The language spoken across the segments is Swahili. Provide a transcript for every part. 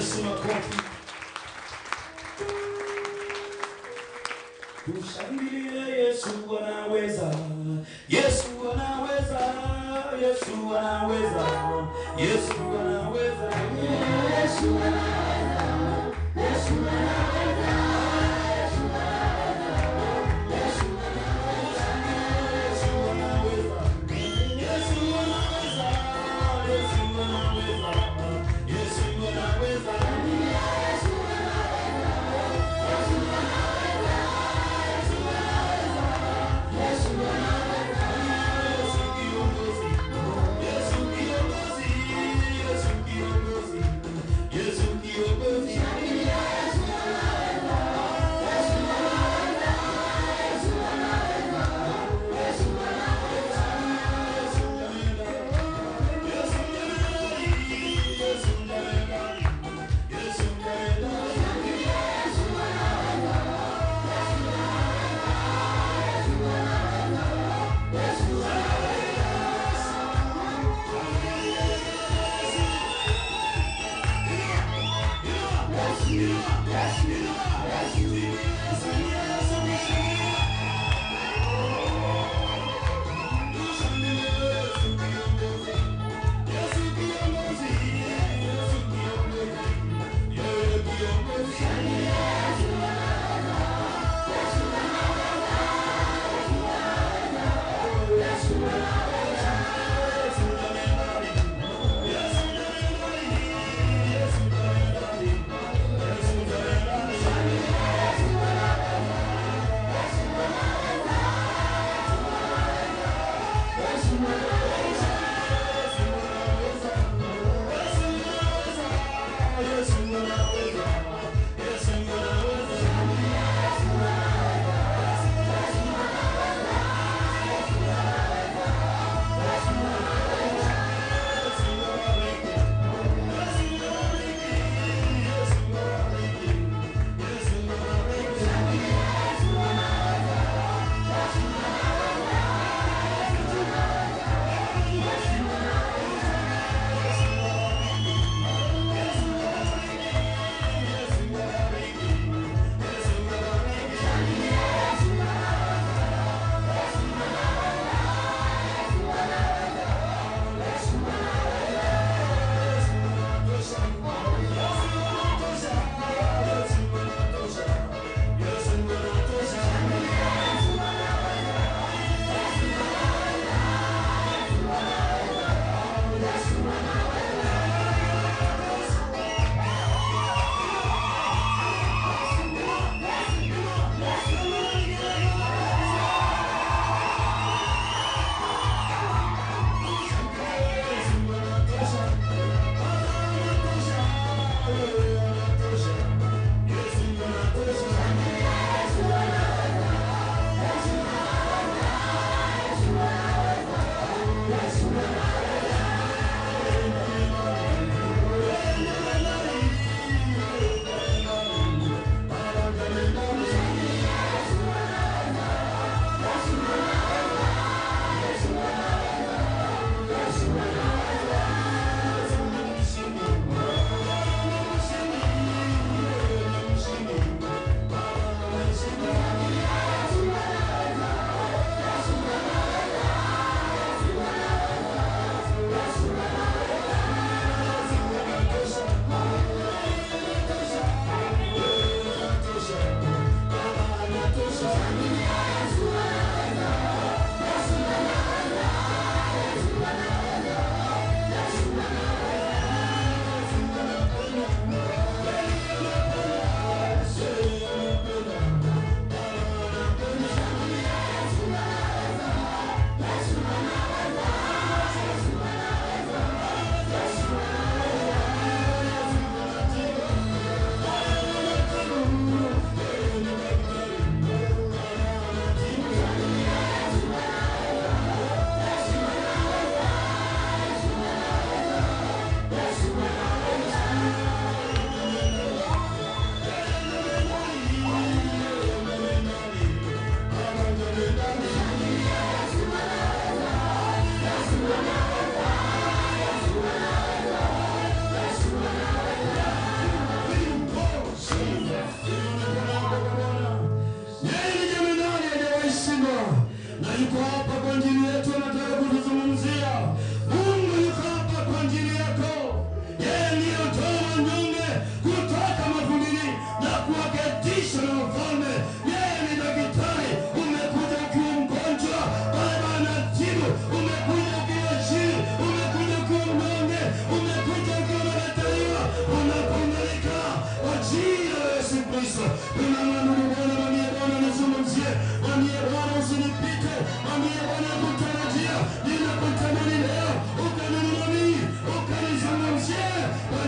Yesu makofi. Tushangilie Yesu anaweza. Yesu anaweza. Yesu anaweza. Yesu anaweza. Yesu anaweza. Yesu anaweza.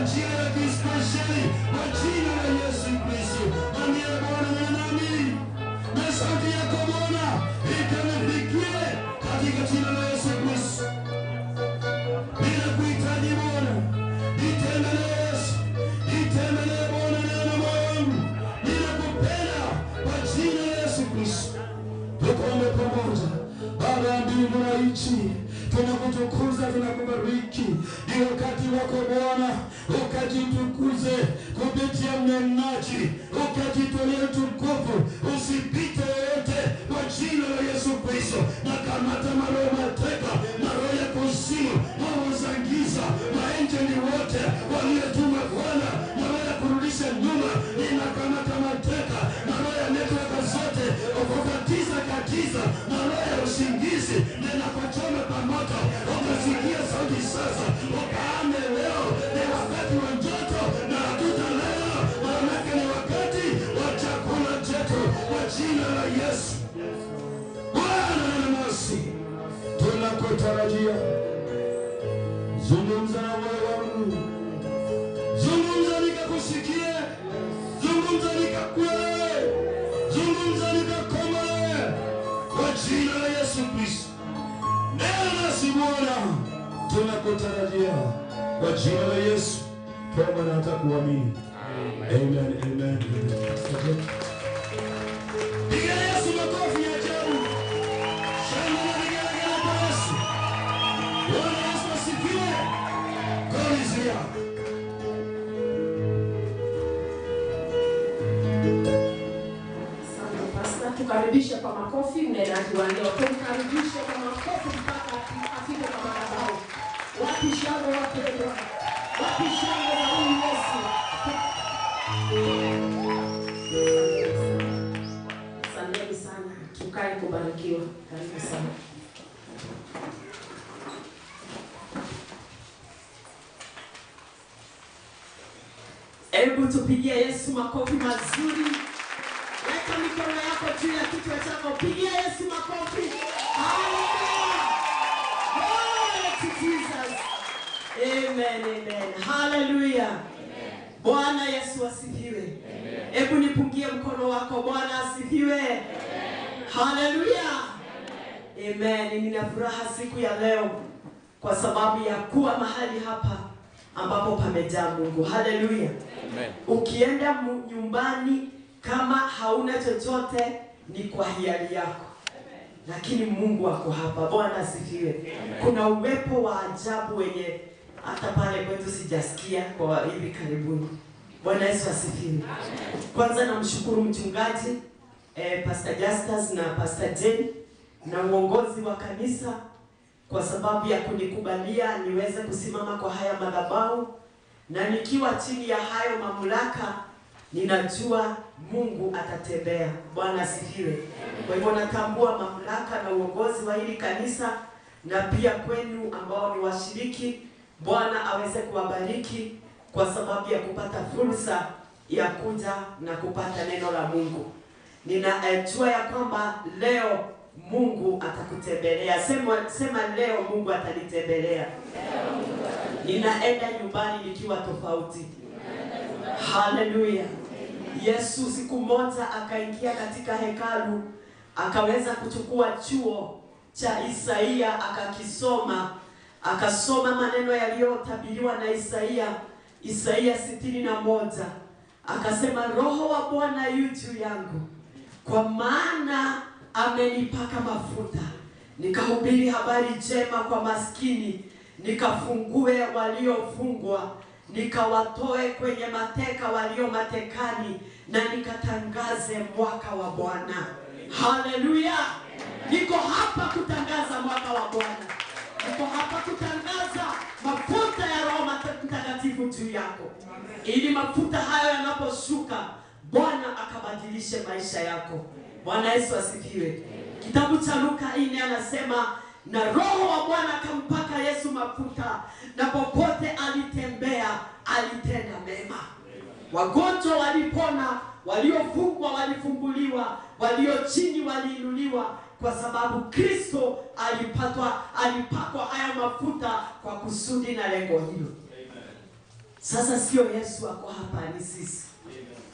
njia ya kispesheli kwa jina la Yesu Kristo. Mwambie Bwana nami na sauti yako Bwana ikanifikie katika jina la Yesu Kristo. Ninakuhitaji Bwana, nitembelee Yesu, nitembelee Bwana ndani ya moyo wangu. Ninakupenda kwa jina la Yesu Kristo. Tukombe pamoja. Baba ya mbingu na nchi, tunakutukuza, tunakubariki. Ni wakati wako Bwana, ukajitukuze kupitia mnenaji, ukajitolea utukufu, usipite yote kwa jina la Yesu Kristo. Na kamata maroho mateka, maroho ya kuzimu, maroho za giza, maenjeli wote waliotuma Bwana maroho ya kurudisha nyuma, ninakamata mateka maroho ya network zote, ukukatiza katiza maroho ya usingizi, ninakuchoma pamoja. Ukasikia sauti sasa, ukaame leo. Ni wakati wa joto na hatutalala, maanake ni wakati wa chakula chetu kwa jina la Yesu. Bwana nasi tunakutarajia. Zungumza na moyo wangu, zungumza nikakusikie, zungumza nikakuelewe, zungumza nikakomae kwa jina la Yesu Kristo. Nena nasi Bwana, tunakutarajia kwa jina la Yesu. Tuomba na hata kuamini. Amen, amen. Piga Yesu makofi ya ajabu. Shangwe na vigelegele kwa Yesu. Bwana Yesu asifiwe. God is here. Asante Pastor, tukaribishe kwa makofi mnenaji wa leo. Tukaribishe kwa makofi mpaka afike kwa madhabahu. Wapi shangwe wapendwa? Wapi shangwe za huyu Yesu? Asante sana. Tukae kubarikiwa. Karibu sana. Hebu tupigie Yesu makofi mazuri. Weka mikono yako juu ya kichwa chako. Pigia Yesu makofi. Hallelujah. Glory to Jesus. Amen, amen. Hallelujah. Bwana Yesu asifiwe. Hebu nipungie mkono wako. Bwana asifiwe. Hallelujah. Amen. Nina furaha siku ya leo kwa sababu ya kuwa mahali hapa ambapo pamejaa Mungu. Hallelujah. Amen. Ukienda nyumbani kama hauna chochote ni kwa hiari yako. Amen. Lakini Mungu ako hapa. Bwana asifiwe. Kuna uwepo wa ajabu wenye hata pale kwetu sijasikia kwa hivi karibuni. Bwana Yesu asifiwe. Kwanza namshukuru mchungaji Pastor Justus na Pastor Jane na uongozi wa kanisa kwa sababu ya kunikubalia niweze kusimama kwa haya madhabahu, na nikiwa chini ya hayo mamlaka ninajua Mungu atatembea. Bwana asifiwe. Kwa hivyo natambua mamlaka na uongozi wa hili kanisa, na pia kwenu ambao ni washiriki. Bwana aweze kuwabariki kwa sababu ya kupata fursa ya kuja na kupata neno la Mungu. Ninajua ya kwamba leo Mungu atakutembelea. Sema leo Mungu atanitembelea. Ninaenda nyumbani nikiwa tofauti. Hallelujah. Yesu siku moja akaingia katika hekalu, akaweza kuchukua chuo cha Isaia akasoma maneno yaliyotabiriwa na Isaia 61. Akasema Roho wa Bwana yu juu yangu, kwa maana amenipaka mafuta nikahubiri habari njema kwa maskini, nikafungue waliofungwa, nikawatoe kwenye mateka walio matekani, na nikatangaze mwaka wa Bwana. Haleluya. Niko hapa kutangaza mwaka wa Bwana. Niko hapa kutangaza mafuta ya Roho Mtakatifu juu yako. Ili mafuta hayo yanaposhuka, Bwana akabadilishe maisha yako. Bwana Yesu asifiwe. Kitabu cha Luka 4 anasema, na Roho wa Bwana akampaka Yesu mafuta, na popote alitembea alitenda mema. Wagonjwa walipona, waliofungwa walifunguliwa, walio chini waliinuliwa, kwa sababu Kristo alipakwa haya mafuta kwa kusudi na lengo hilo. Sasa sio Yesu ako hapa, ni sisi.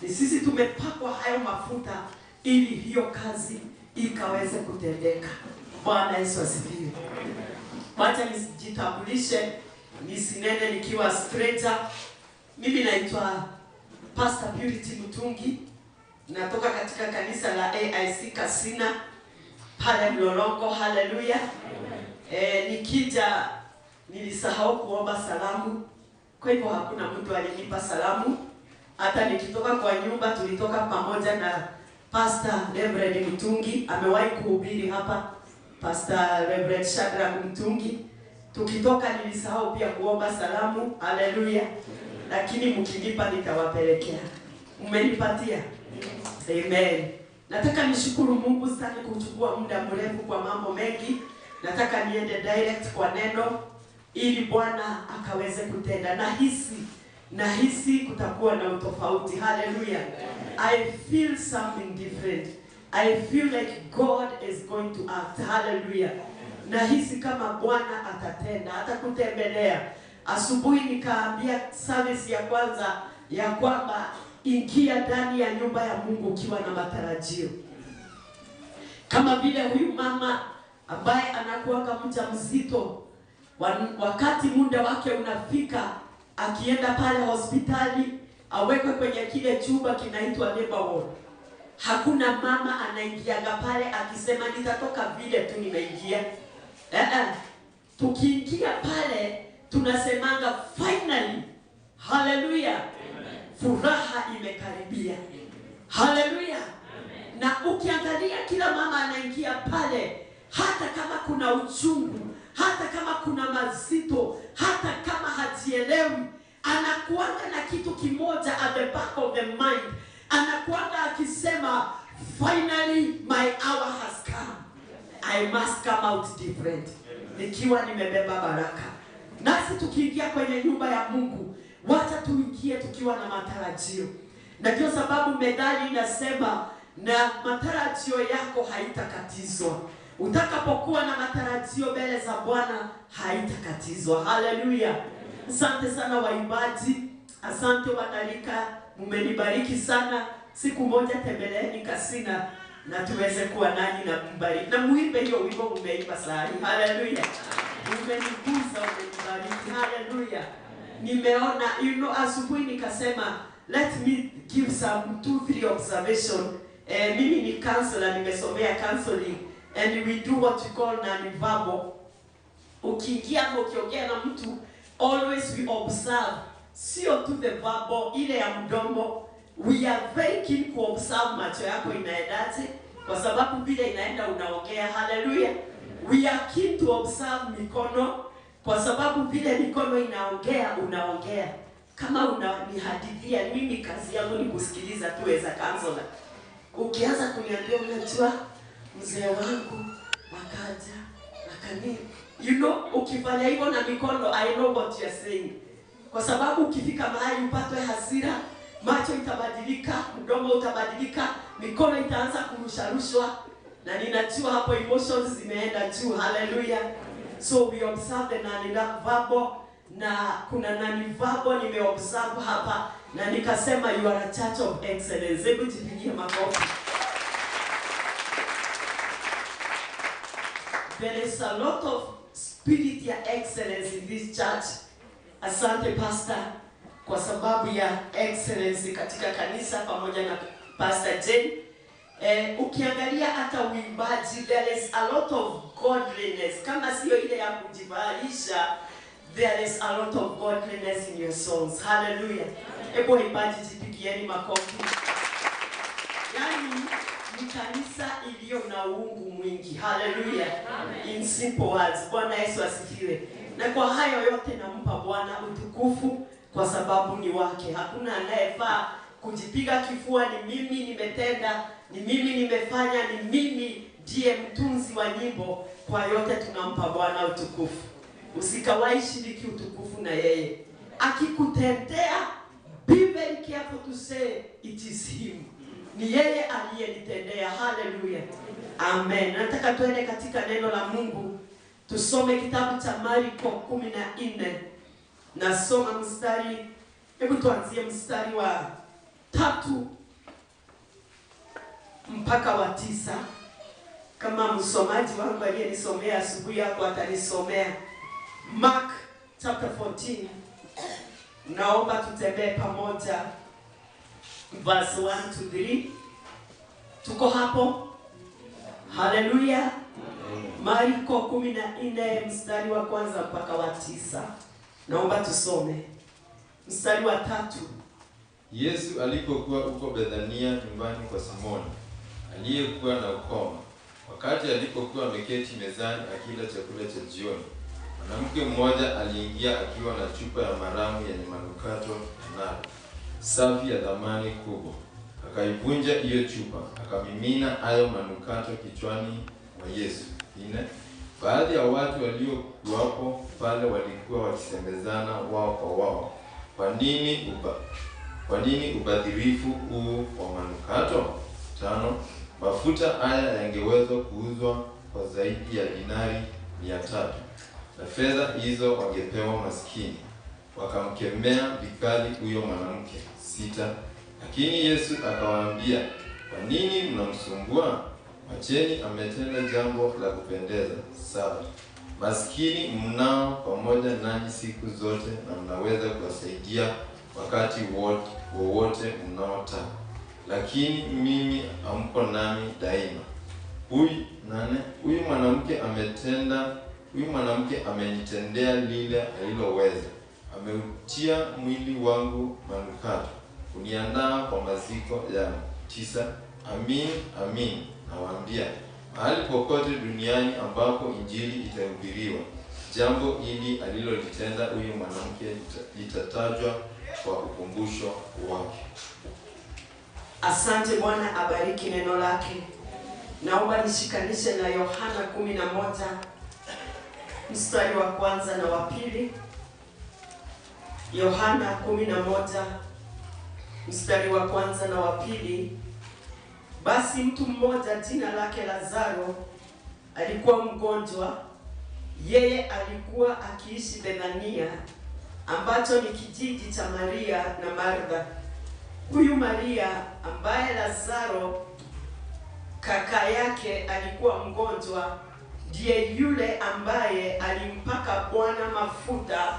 Ni sisi tumepakwa hayo mafuta ili hiyo kazi ikaweze kutendeka. Bwana Yesu asifiwe. Wacha nijitambulishe, nisinene nikiwa stranger. Mimi naitwa Pastor Purity Mutungi. Natoka katika kanisa la AIC Kasina pale Mlolongo. Haleluya. Nikija nilisahau kuomba salamu. Kwa hivyo hakuna mtu alinipa salamu. Hata nikitoka kwa nyumba, tulitoka pamoja na Pastor Reverend Mutungi, amewahi kuhubiri hapa, Pastor Reverend Shadrack Mutungi. Tukitoka nilisahau pia kuomba salamu. Haleluya. Lakini mkinipa nitawapelekea. Mmenipatia? Amen. Nataka nishukuru Mungu sana kuchukua muda mrefu kwa mambo mengi. Nataka niende direct kwa neno ili Bwana akaweze kutenda. Nahisi kutakuwa na utofauti. Hallelujah. I feel something different. I feel like God is going to act. Hallelujah. Nahisi kama Bwana atatenda, atakutembelea. Asubuhi nikaambia service ya kwanza ya kwamba ingia ndani ya nyumba ya Mungu ukiwa na matarajio. Kama vile huyu mama ambaye anakuwa mjamzito, wakati muda wake unafika, akienda pale hospitali awekwe kwenye kile chumba kinaitwa labor ward. Hakuna mama anaingiaga pale akisema nitatoka vile tu nimeingia. Tukiingia pale tunasemanga finally. Hallelujah. Furaha imekaribia. Hallelujah. Na ukiangalia kila mama anaingia pale, hata kama kuna uchungu, hata kama kuna mazito, hata kama hajielewi, anakuanga na kitu kimoja at the back of the mind. Anakuanga akisema finally my hour has come. I must come out different. Nikiwa nimebeba baraka. Nasi tukiingia kwenye nyumba ya Mungu, wacha tuingie tukiwa na matarajio. Na ndio sababu methali inasema na matarajio yako haitakatizwa. Utakapokuwa na matarajio mbele za Bwana haitakatizwa. Haleluya. Asante sana waimbaji. Asante wanalika. Mmenibariki sana. Siku moja tembeleeni Kasina na tuweze kuwa nanyi na kubariki. Na muimbe hiyo wimbo mmeimba sahi. Haleluya. Umenigusa, umenibariki. Haleluya. Nimeona, asubuhi nikasema, let me give some 2-3 observation. Mimi ni counselor, nimesomea counseling, and we do what we call non-verbal. Ukiingia ukiongea na mtu, always we observe. Sio tu the verbal, ile ya mdomo. We are very keen to observe macho yako inaendaje, kwa sababu vile inaenda unaongea. Hallelujah. We are keen to observe mikono, kwa sababu vile mikono inaongea unaongea. Kama unanihadithia, mimi kazi yangu ni kusikiliza tu as a counselor. Ukianza kuniambia unajua mzee wangu akaja akani, ukifanya hivyo na mikono, I know what you're saying. Kwa sababu ukifika mahali upatwe hasira, macho itabadilika, mdomo utabadilika, mikono itaanza kurusharushwa, na ninajua hapo emotions zimeenda juu. Hallelujah. So we observe the non-verbal, na kuna non-verbal nimeobserve hapa, na nikasema you are a church of excellence. Hebu jipigie makofi. There is a lot of spirit ya excellence in this church. Asante Pastor kwa sababu ya excellence katika kanisa pamoja na Pastor Jane. Ukiangalia hata uimbaji, there is a lot of godliness. Kama sio ile ya kujivalisha, there is a lot of godliness in your songs. Hallelujah. Hebu uimbaji jipigieni makofi. Yani ni kanisa iliyo na uungu mwingi. Hallelujah. In simple words. Bwana Yesu asifiwe. Na kwa hayo yote nampa Bwana utukufu kwa sababu ni wake. Hakuna anayefaa kujipiga kifua ni mimi nimetenda, ni mimi nimefanya, ni mimi ndiye mtunzi wa nyimbo. Kwa yote tunampa Bwana utukufu. Usikawahi shiriki utukufu na yeye. Akikutendea, be very careful to say it is him. Ni yeye aliyenitendea. Hallelujah. Amen. Nataka tuende katika neno la Mungu. Tusome kitabu cha Marko 14. Nasoma mstari Hebu tuanzie mstari wa 3 mpaka wa 9. Kama msomaji wangu aliyenisomea asubuhi yako atanisomea Mark chapter 14. Naomba tutembee pamoja verse 1 to 3. Tuko hapo? Haleluya. Marko 14 mstari wa 1 mpaka wa 9. Naomba tusome mstari wa 3. Yesu alipokuwa huko Bethania nyumbani kwa Simoni aliyekuwa na ukoma, wakati alipokuwa ameketi mezani akila chakula cha jioni, mwanamke mmoja aliingia akiwa na chupa ya maramu yenye manukato nalo safi ya thamani kubwa. Akaivunja hiyo chupa, akamimina hayo manukato kichwani mwa Yesu. Baadhi ya watu waliokuwapo pale walikuwa wakisemezana wao kwa wao, kwa nini ubadhirifu huu wa manukato? 5. Mafuta haya yangeweza kuuzwa kwa zaidi ya dinari 300, na fedha hizo wangepewa maskini. Wakamkemea vikali huyo mwanamke. 6. Lakini Yesu akawaambia, kwa nini mnamsumbua? Mwacheni, ametenda jambo la kupendeza. 7. Maskini mnao pamoja nanyi siku zote, na mnaweza kuwasaidia wakati wowote mnaotaka, lakini mimi hamko nami daima. 8. Huyu mwanamke amenitendea lile aliloweza. Ameutia mwili wangu manukato, kuniandaa kwa maziko yangu. 9. Amin, amin, nawaambia, mahali popote duniani ambapo injili itahubiriwa, jambo hili alilolitenda huyu mwanamke litatajwa kwa ukumbusho wake. Asante. Bwana abariki neno lake. Naomba nishikanishe na Yohana 11 mstari wa 1 na wa 2. Yohana 11 mstari wa 1 na wa 2. Basi mtu mmoja jina lake Lazaro alikuwa mgonjwa. Yeye alikuwa akiishi Bethania, ambacho ni kijiji cha Maria na Martha. Huyu Maria ambaye Lazaro kaka yake alikuwa mgonjwa, ndiye yule ambaye alimpaka Bwana mafuta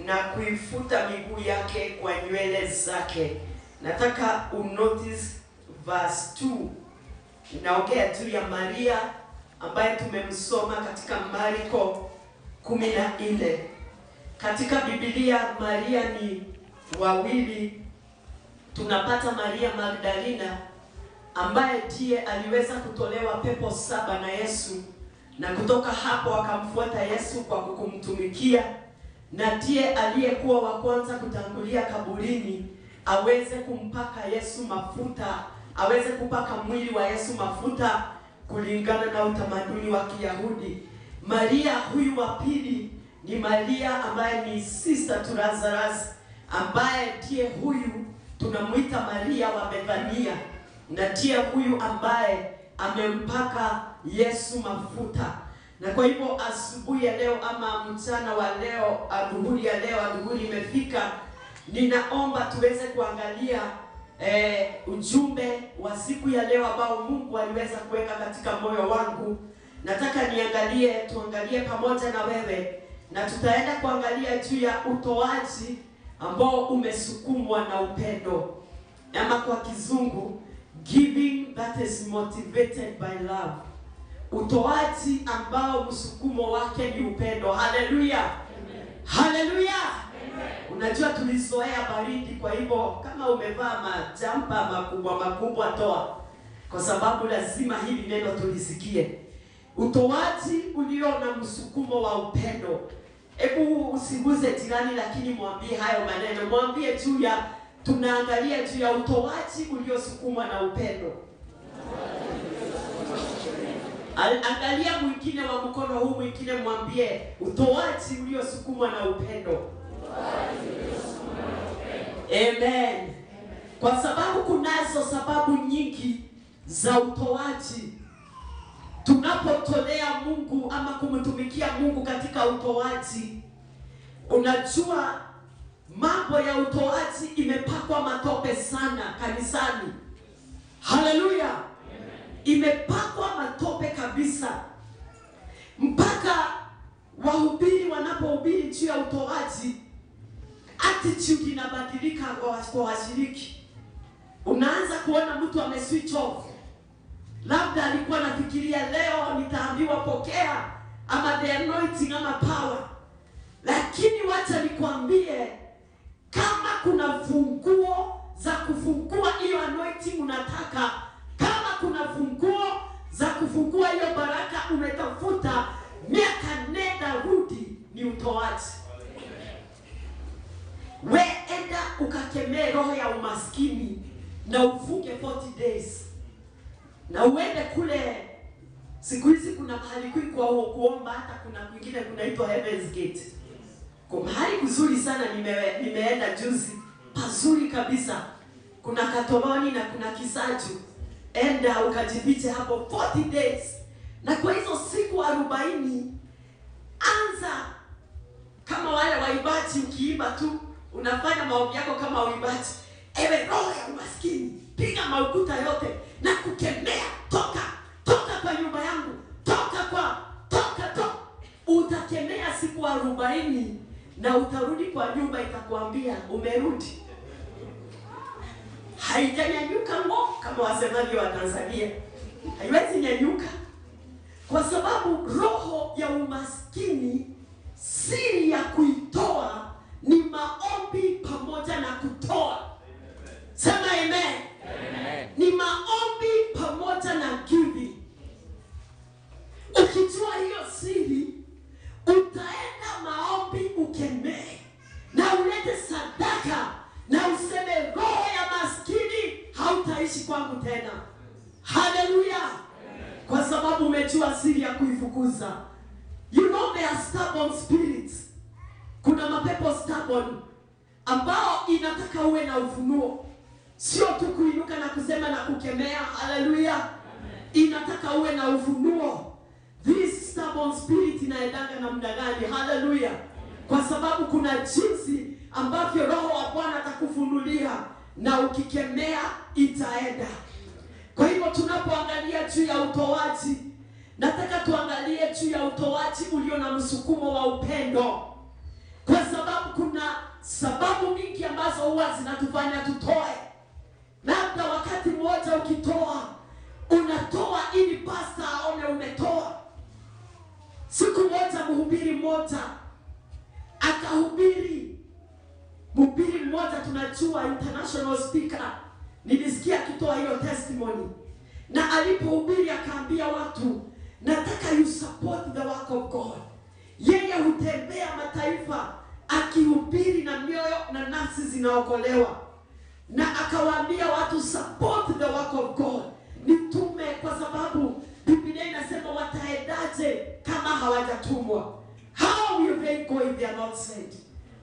na kuifuta miguu yake kwa nywele zake. Nataka unotice verse 2. Inaongea juu ya Maria ambaye tumemsoma katika Marko 14. Katika Biblia Maria ni wawili. Tunapata Maria Magdalena ambaye ndiye aliweza kutolewa pepo 7 na Yesu, na kutoka hapo akamfuata Yesu kwa kumtumikia, na ndiye aliyekuwa wa kwanza kutangulia kaburini aweze kumpaka Yesu mafuta, aweze kupaka mwili wa Yesu mafuta kulingana na utamaduni wa Kiyahudi. Maria huyu wa pili ni Maria ambaye ni sister to Lazarus, ambaye ndiye huyu tunamuita Maria wa Bethania, na ndiye huyu ambaye amempaka Yesu mafuta. Na kwa hivyo asubuhi ya leo ama mchana wa leo, adhuhuri ya leo, adhuhuri imefika, ninaomba tuweze kuangalia ujumbe wa siku ya leo ambao Mungu aliweza kuweka katika moyo wangu. Nataka tuangalie pamoja na wewe, na tutaenda kuangalia juu ya utoaji ambao umesukumwa na upendo, ama kwa kizungu giving that is motivated by love. Utoaji ambao msukumo wake ni upendo. Haleluya, haleluya. Unajua tulizoea baridi, kwa hivyo kama umevaa majampa makubwa toa, kwa sababu lazima hili neno tulisikie. Utoaji ulio na msukumo wa upendo. Hebu usiguze jirani, lakini mwambie hayo maneno. Mwambie tunaangalia juu ya utoaji uliosukumwa na upendo. Angalia mwingine wa mkono huu mwingine, mwambie utoaji uliosukumwa na upendo. Amen. Kwa sababu kunazo sababu nyingi za utoaji. Tunapotolea Mungu ama kumtumikia Mungu katika utoaji, unajua mambo ya utoaji imepakwa matope sana kanisani. Haleluya. Imepakwa matope kabisa. Mpaka wahubiri wanapohubiri juu ya utoaji, attitude inabadilika kwa washiriki. Unaanza kuona mtu switch off. Labda alikuwa anafikiria leo nitaambiwa pokea ama the anointing ama power. Lakini wacha nikwambie, kama kuna funguo za kufungua hiyo anointing unataka, kama kuna funguo za kufungua hiyo baraka umetafuta, miaka nenda rudi, ni utoaji. We enda ukakemee roho ya umaskini na ufunge 40 days. Na uende kule, siku hizi kuna mahali kwa kuomba, hata kuna kwingine kunaitwa Heaven's Gate. Kwa mahali kuzuri sana nimeenda juzi, pazuri kabisa. Kuna Katoloni na kuna Kisaju. Enda ukajifiche hapo 40 days. Na kwa hizo siku 40 anza kama wale waibaji, ukiimba tu unafanya maombi yako kama waibaji. Ewe roho ya umaskini, piga maukuta yote na kukemea, toka kwa nyumba yangu, toka. Utakemea siku 40 na utarudi kwa nyumba, itakwambia umerudi. Haijanyanyuka kama wasemavyo wa Tanzania. Haiwezi nyanyuka. Kwa sababu roho ya umaskini, siri ya kuitoa ni maombi pamoja na kutoa. Sema amen. Amen. Ni maombi pamoja na giving. Ukijua hiyo siri, utaenda maombi ukemee na ulete sadaka na useme roho ya maskini hautaishi kwangu tena. Haleluya. Kwa sababu umejua siri ya kuifukuza. You know there are stubborn spirits. Kuna mapepo stubborn ambao inataka uwe na ufunuo. Sio tu kuinuka na kusema na kukemea. Haleluya. Inataka uwe na ufunuo. This stubborn spirit inaendanga namna gani? Haleluya. Kwa sababu kuna jinsi ambavyo roho wa Bwana atakufunulia na ukikemea itaenda. Kwa hivyo tunapoangalia juu ya utoaji, nataka tuangalie juu ya utoaji ulio na msukumo wa upendo. Kwa sababu kuna sababu mingi ambazo huwa zinatufanya tutoe. Labda wakati mmoja ukitoa, unatoa ili pastor aone umetoa. Siku moja mhubiri mmoja akahubiri. Mhubiri mmoja tunajua, international speaker. Nilisikia akitoa hiyo testimony. Na alipohubiri akaambia watu, nataka you support the work of God. Yeye hutembea mataifa akihubiri na mioyo na nafsi zinaokolewa. Na akawaambia watu, support the work of God. Nitume, kwa sababu Biblia inasema wataendaje kama hawajatumwa? How will they go if they are not sent?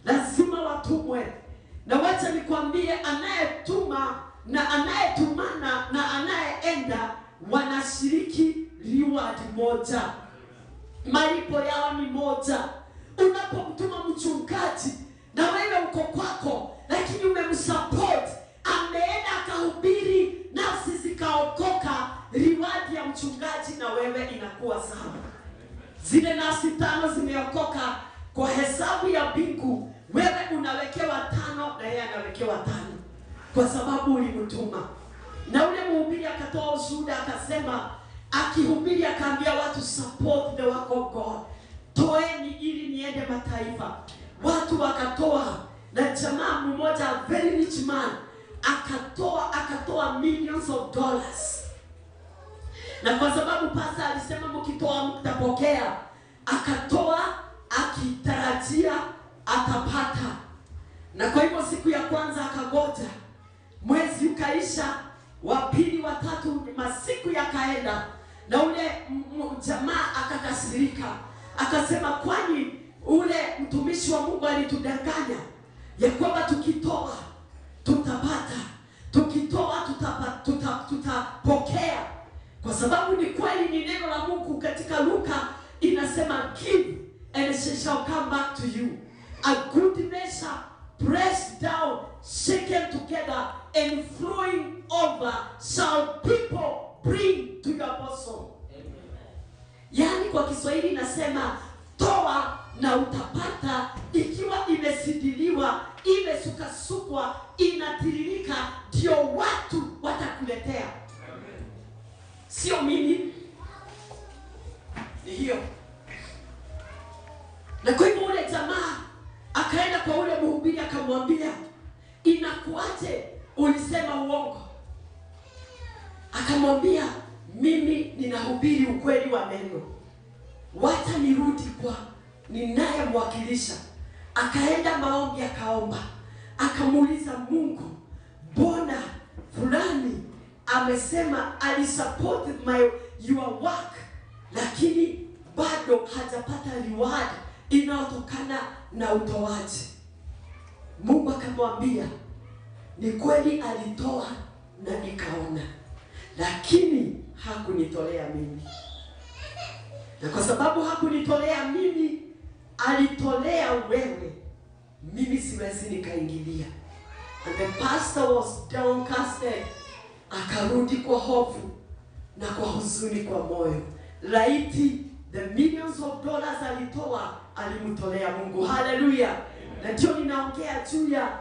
Lazima watumwe. Na wacha nikwambie, anayetuma na anayetumana na anayeenda wanashiriki reward moja. Malipo yao ni moja. Unapomtuma mchungaji na wewe uko kwako, lakini umemsupport, ameenda akahubiri, nafsi zikaokoka, reward ya mchungaji na wewe inakuwa sawa. Zile nafsi 5 zimeokoka, kwa hesabu ya mbingu wewe unawekewa 5 na yeye anawekewa 5, kwa sababu ulimtuma. Na ule mhubiri akatoa ushuhuda akasema, akihubiri akaambia watu, support the work of God. Toeni ili niende mataifa. Watu wakatoa, na jamaa mmoja, very rich man, akatoa millions of dollars. Na kwa sababu pastor alisema mkitoa mtapokea, akatoa akitarajia atapata. Na kwa hivyo siku ya kwanza akagoja, mwezi ukaisha, wa pili, wa tatu, masiku yakaenda, na ule jamaa akakasirika. Akasema, kwani ule mtumishi wa Mungu alitudanganya ya kwamba tukitoa tutapata, tukitoa tutapokea? Kwa sababu ni kweli, ni neno la Mungu katika Luka inasema, give and it shall come back to you. A good measure, pressed and flowing over shall people bring to your bosom. Yaani kwa Kiswahili nasema toa na utapata, ikiwa imesidiliwa, imesukasukwa, inatiririka, ndio watu watakuletea. Sio mimi. Ni hiyo. Na kwa hivyo ule jamaa akaenda kwa ule mhubiri akamwambia, inakuaje ulisema uongo? Akamwambia, mimi ninahubiri ukweli wa neno. Wacha nirudi kwa ninayemwakilisha. Akaenda maombi akaomba. Akamuuliza Mungu, mbona fulani amesema alisupport your work, lakini bado hajapata reward inayotokana na utoaji. Mungu akamwambia, ni kweli alitoa na nikaona, lakini hakunitolea mimi. Na kwa sababu hakunitolea mimi, alitolea wewe. Mimi siwezi nikaingilia. And the pastor was downcasted. Akarudi kwa hofu na kwa huzuni kwa moyo. Laiti the millions of dollars alitoa, alimtolea Mungu. Hallelujah. Na ndio ninaongea juu ya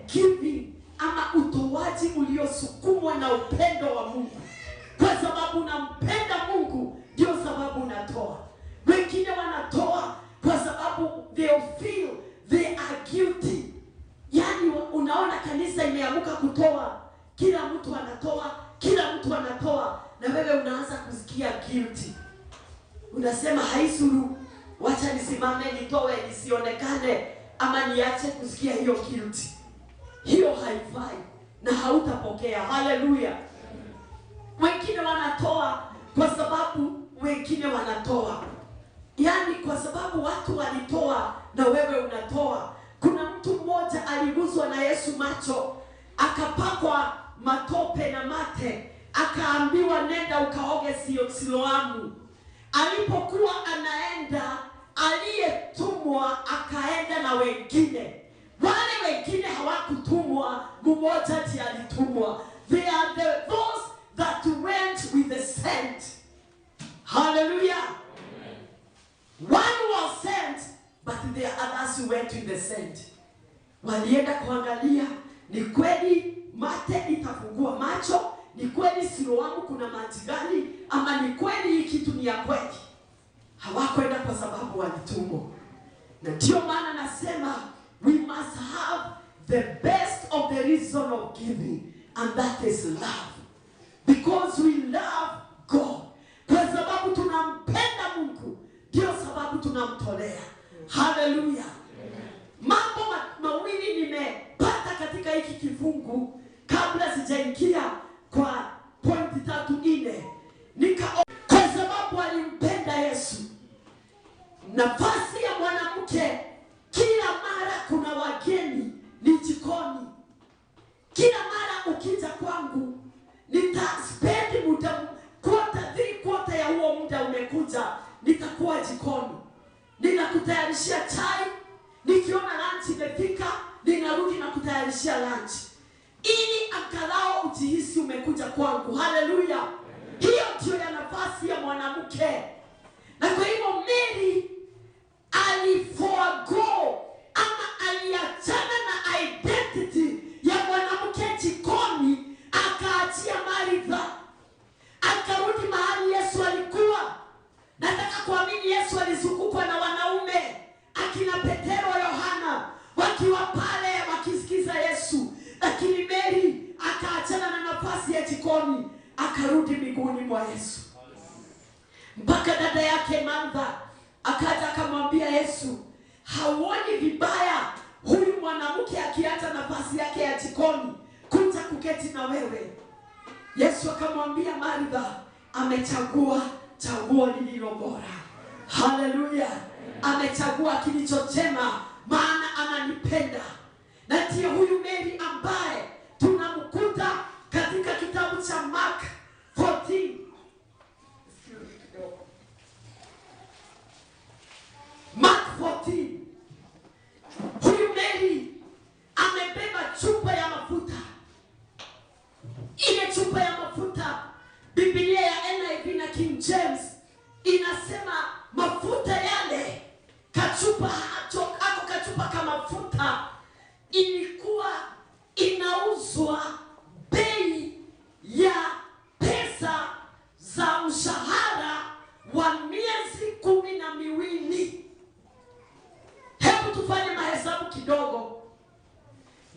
giving ama utoaji uliosukumwa na upendo wa Mungu. Kwa sababu unampenda Mungu, ndio sababu unatoa. Wengine wanatoa kwa sababu they feel they are guilty. Yaani unaona kanisa imeamuka kutoa, kila mtu anatoa, kila mtu anatoa, na wewe unaanza kusikia guilty. Unasema haisuru, wacha nisimame nitoe nisionekane, ama niache kusikia hiyo guilty. Hiyo haifai na hautapokea. Hallelujah. Wengine wanatoa kwa sababu wengine wanatoa. Yaani kwa sababu watu walitoa na wewe unatoa. Kuna mtu mmoja aliguswa na Yesu macho, akapakwa matope na mate, akaambiwa nenda ukaoge Siloamu. Alipokuwa anaenda, aliyetumwa akaenda na wengine. Wale wengine hawakutumwa, mmoja ndiye alitumwa. They are those that went with the sent. Hallelujah. One was sent, but there are others who went with the sent. Walienda kuangalia, ni kweli mate itafungua macho, ni kweli Siloamu kuna maji gani, ama ni kweli hii kitu ni ya kweli. Hawakwenda kwa sababu walitumwa. Na ndio maana nasema we must have the best of the reason of giving, and that is love. Because we love God. Kwa sababu tunampenda Mungu, ndio sababu tunamtolea. Hallelujah. Mambo mawili nimepata katika hiki kifungu kabla sijaingia kwa pointi 3-4. Kwa sababu alimpenda Yesu. Nafasi ya mwanamke, kila mara kuna wageni ni jikoni. Kila mara ukija kwangu, nitaspend muda quarter ya huo muda umekuja, nitakuwa jikoni. Ninakutayarishia chai, nikiona lunch imefika, ninarudi na kutayarishia lunch. Ili angalau ujihisi umekuja kwangu. Hallelujah. Hiyo ndio ya nafasi ya mwanamke. Na kwa hivyo Mary aliforgo ama aliachana na identity ya mwanamke jikoni, akaachia Martha. Akarudi mahali Yesu alikuwa. Nataka kuamini Yesu alizungukwa na wanaume, akina Petero, Yohana, wakiwa pale wakisikiza Yesu. Lakini Mary akaachana na nafasi ya jikoni, akarudi miguuni mwa Yesu. Mpaka dada yake Martha akaja akamwambia Yesu, hauoni vibaya huyu mwanamke akiacha nafasi yake ya jikoni kuja kuketi na wewe? Yesu akamwambia Martha, amechagua chaguo lililo bora. Hallelujah. Amechagua kilicho chema, maana ananipenda. Na ndiye huyu Mary ambaye tunamkuta katika kitabu cha Mark 14. Mark 14. Huyu Mary amebeba chupa ya mafuta. inauzwa bei ya pesa za mshahara wa miezi 12. Hebu tufanye mahesabu kidogo.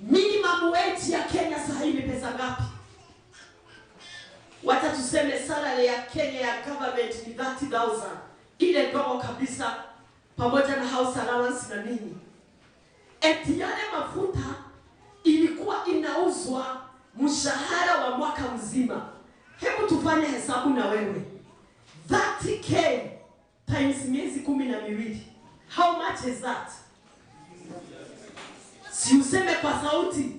Minimum wage ya Kenya sasa hivi pesa ngapi? Wacha tuseme salary ya Kenya ya government ni 30,000. Ile dogo kabisa pamoja na house allowance na nini. Eti yale mafuta ilikuwa inauzwa mshahara wa mwaka mzima. Hebu tufanye hesabu na wewe. 30k times miezi 12. How much is that? Si useme kwa sauti.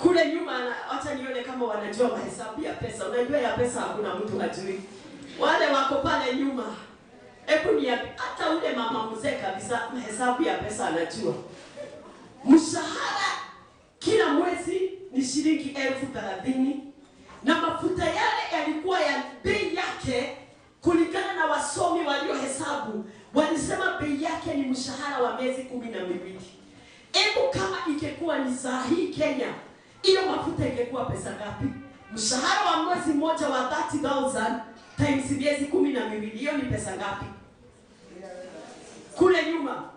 Kule nyuma acha nione kama wanajua mahesabu ya pesa. Unajua ya pesa hakuna mtu hajui. Wale wako pale nyuma. Hebu ni hata ule mama mzee kabisa mahesabu ya pesa anajua. Mshahara kila mwezi ni shilingi 30,000 na mafuta yale yalikuwa ya bei yake kulingana na wasomi waliohesabu walisema bei yake ni mshahara wa miezi 12. Hebu kama ingekuwa ni saa hii Kenya, hiyo mafuta ingekuwa pesa ngapi? Mshahara wa mwezi mmoja wa 30,000 times miezi 12, hiyo ni pesa ngapi? Kule nyuma.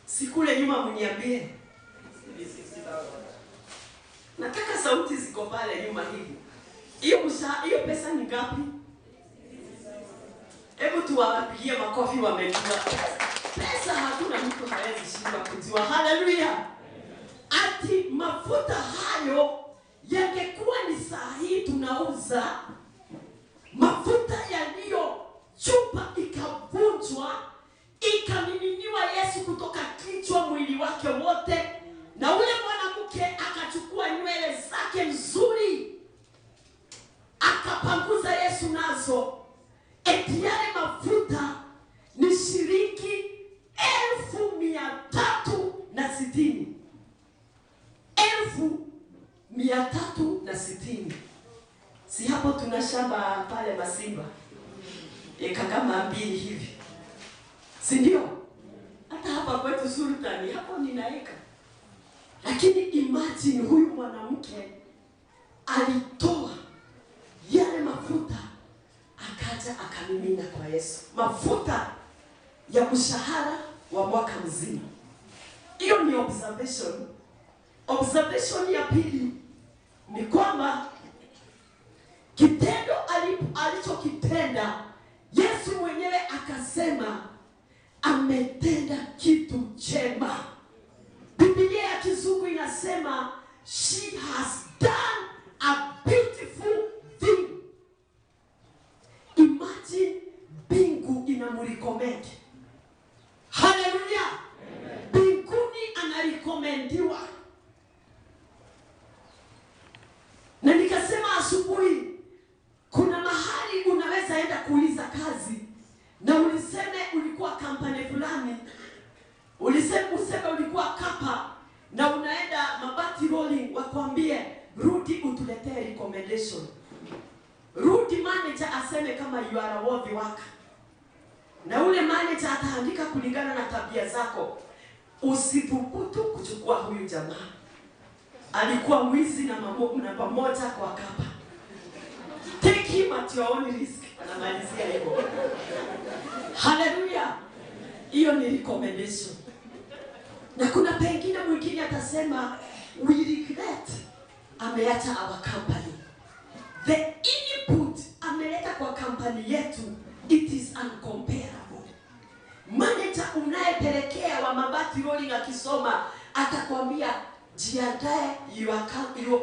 Si kule nyuma mniambie. Nataka sauti ziko pale nyuma hivi. Hiyo pesa ni ngapi? Hebu tuwapigie makofi wamejua. Pesa hakuna mtu hawezi shindwa kujua. Haleluya. Ati mafuta hayo yangekuwa ni saa hii tunauza mafuta yaliyo chupa ikavunjwa ikamiminiwa Yesu kutoka kichwa mwili wake wote, na ule mwanamke akachukua nywele zake nzuri akapanguza Yesu nazo. Eti yale mafuta ni shilingi 1,360. 1,360. Si hapo tuna shamba pale Masimba. Eka kama 2 hivi. Si ndio? Hata hapa kwetu Sultani hapo ninaeka. Lakini imagine huyu mwanamke alitoa yale mafuta akaja akamimina kwa Yesu. Mafuta ya mshahara wa mwaka mzima. Hiyo ni observation. Observation ya pili ni kwamba kitendo alichokitenda Yesu mwenyewe akasema ametenda kitu chema. Biblia ya Kizungu inasema she has done a beautiful thing. Imagine bingu inamrecommend. Haleluya. Binguni anarekomendiwa. Na nikasema asubuhi kuna mahali unaweza enda kuuliza kazi na uliseme ulikuwa kampani fulani, useme ulikuwa kapa na unaenda Mabati Rolling wakwambie rudi utuletee recommendation. Rudi manager aseme kama you are a worthy worker. Na ule manager ataandika kulingana na tabia zako. Usithubutu kuchukua huyu jamaa. Alikuwa mwizi na pamoja kwa kapa. Take him at your own risk. Anamalizia hivyo. Hallelujah. Hiyo ni recommendation. Na kuna pengine mwingine atasema we regret ameacha our company. The input ameleta kwa company yetu it is uncomparable. Manager unayepelekea wa Mabati Rolling akisoma atakwambia jiandae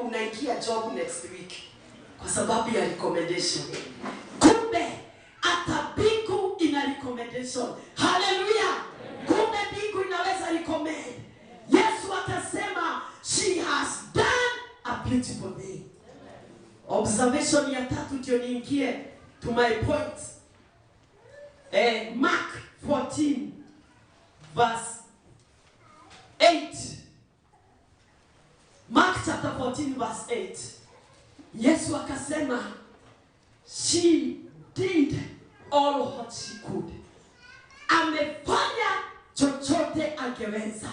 unaingia job next week kwa sababu ya recommendation. Kumbe hata bingu ina recommendation. Hallelujah. Kumbe bingu inaweza recommend. Yesu akasema she has done a beautiful thing. Observation ya tatu ndio niingie to my point. Mark 14 verse 8. Mark chapter 14 verse 8. Yesu akasema she did all what she could. Amefanya chochote angeweza.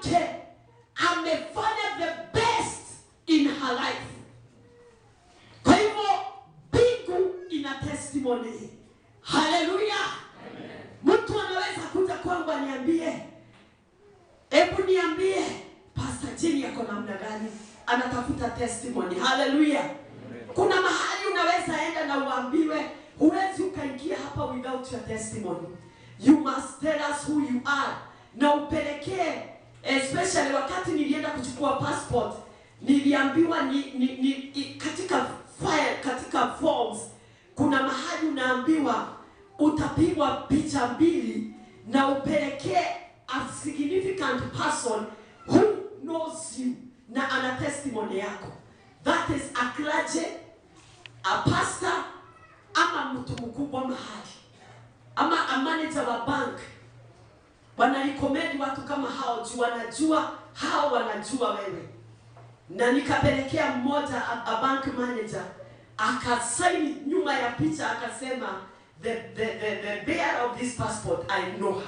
mwanamke amefanya the best in her life. Kwa hivyo mbingu ina testimony. Hallelujah. Mtu anaweza kuja kwangu aniambie, hebu niambie Pastor Jenny yako namna gani? Anatafuta testimony. Hallelujah. Kuna mahali unaweza enda na uambiwe, huwezi ukaingia hapa without your testimony. You must tell us who you are. Na upelekee, especially wakati nilienda kuchukua passport, niliambiwa ni katika file, katika forms, kuna mahali unaambiwa utapigwa picha mbili na upelekee a significant person who knows you na ana testimony yako. That is a clergy, a pastor, ama mtu mkubwa mahali, ama a manager wa bank. Wanarecommend watu kama hao juu wanajua, hao wanajua wewe. Na nikapelekea mmoja a bank manager, akasaini nyuma ya picha akasema the bearer of this passport, I know her.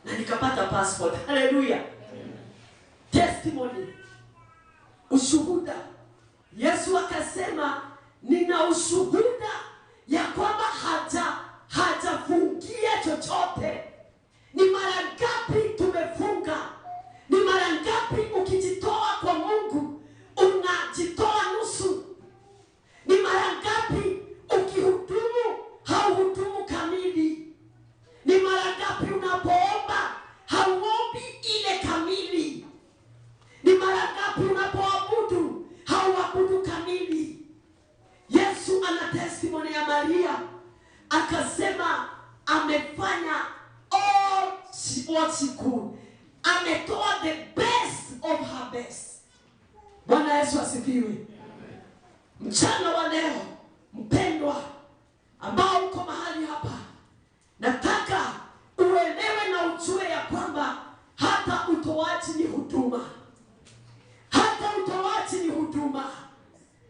Na nikapata passport. Hallelujah. Testimony. Ushuhuda. Yesu akasema nina ushuhuda ya kwamba hajafungia chochote. Ni mara ngapi tumefunga? Ni mara ngapi ukijitoa kwa Mungu unajitoa nusu? Ni mara ngapi ukihudumu hauhudumu kamili? Ni mara ngapi unapoomba hauombi ile kamili? Ni mara ngapi unapoabudu hauabudu kamili? Yesu ana testimony ya Maria, akasema amefanya all what she could. Ametoa the best of her best. Bwana Yesu asifiwe. Mchana wa leo, mpendwa ambao uko mahali hapa, nataka uelewe na ujue ya kwamba hata utoaji ni huduma. Hata utoaji ni huduma.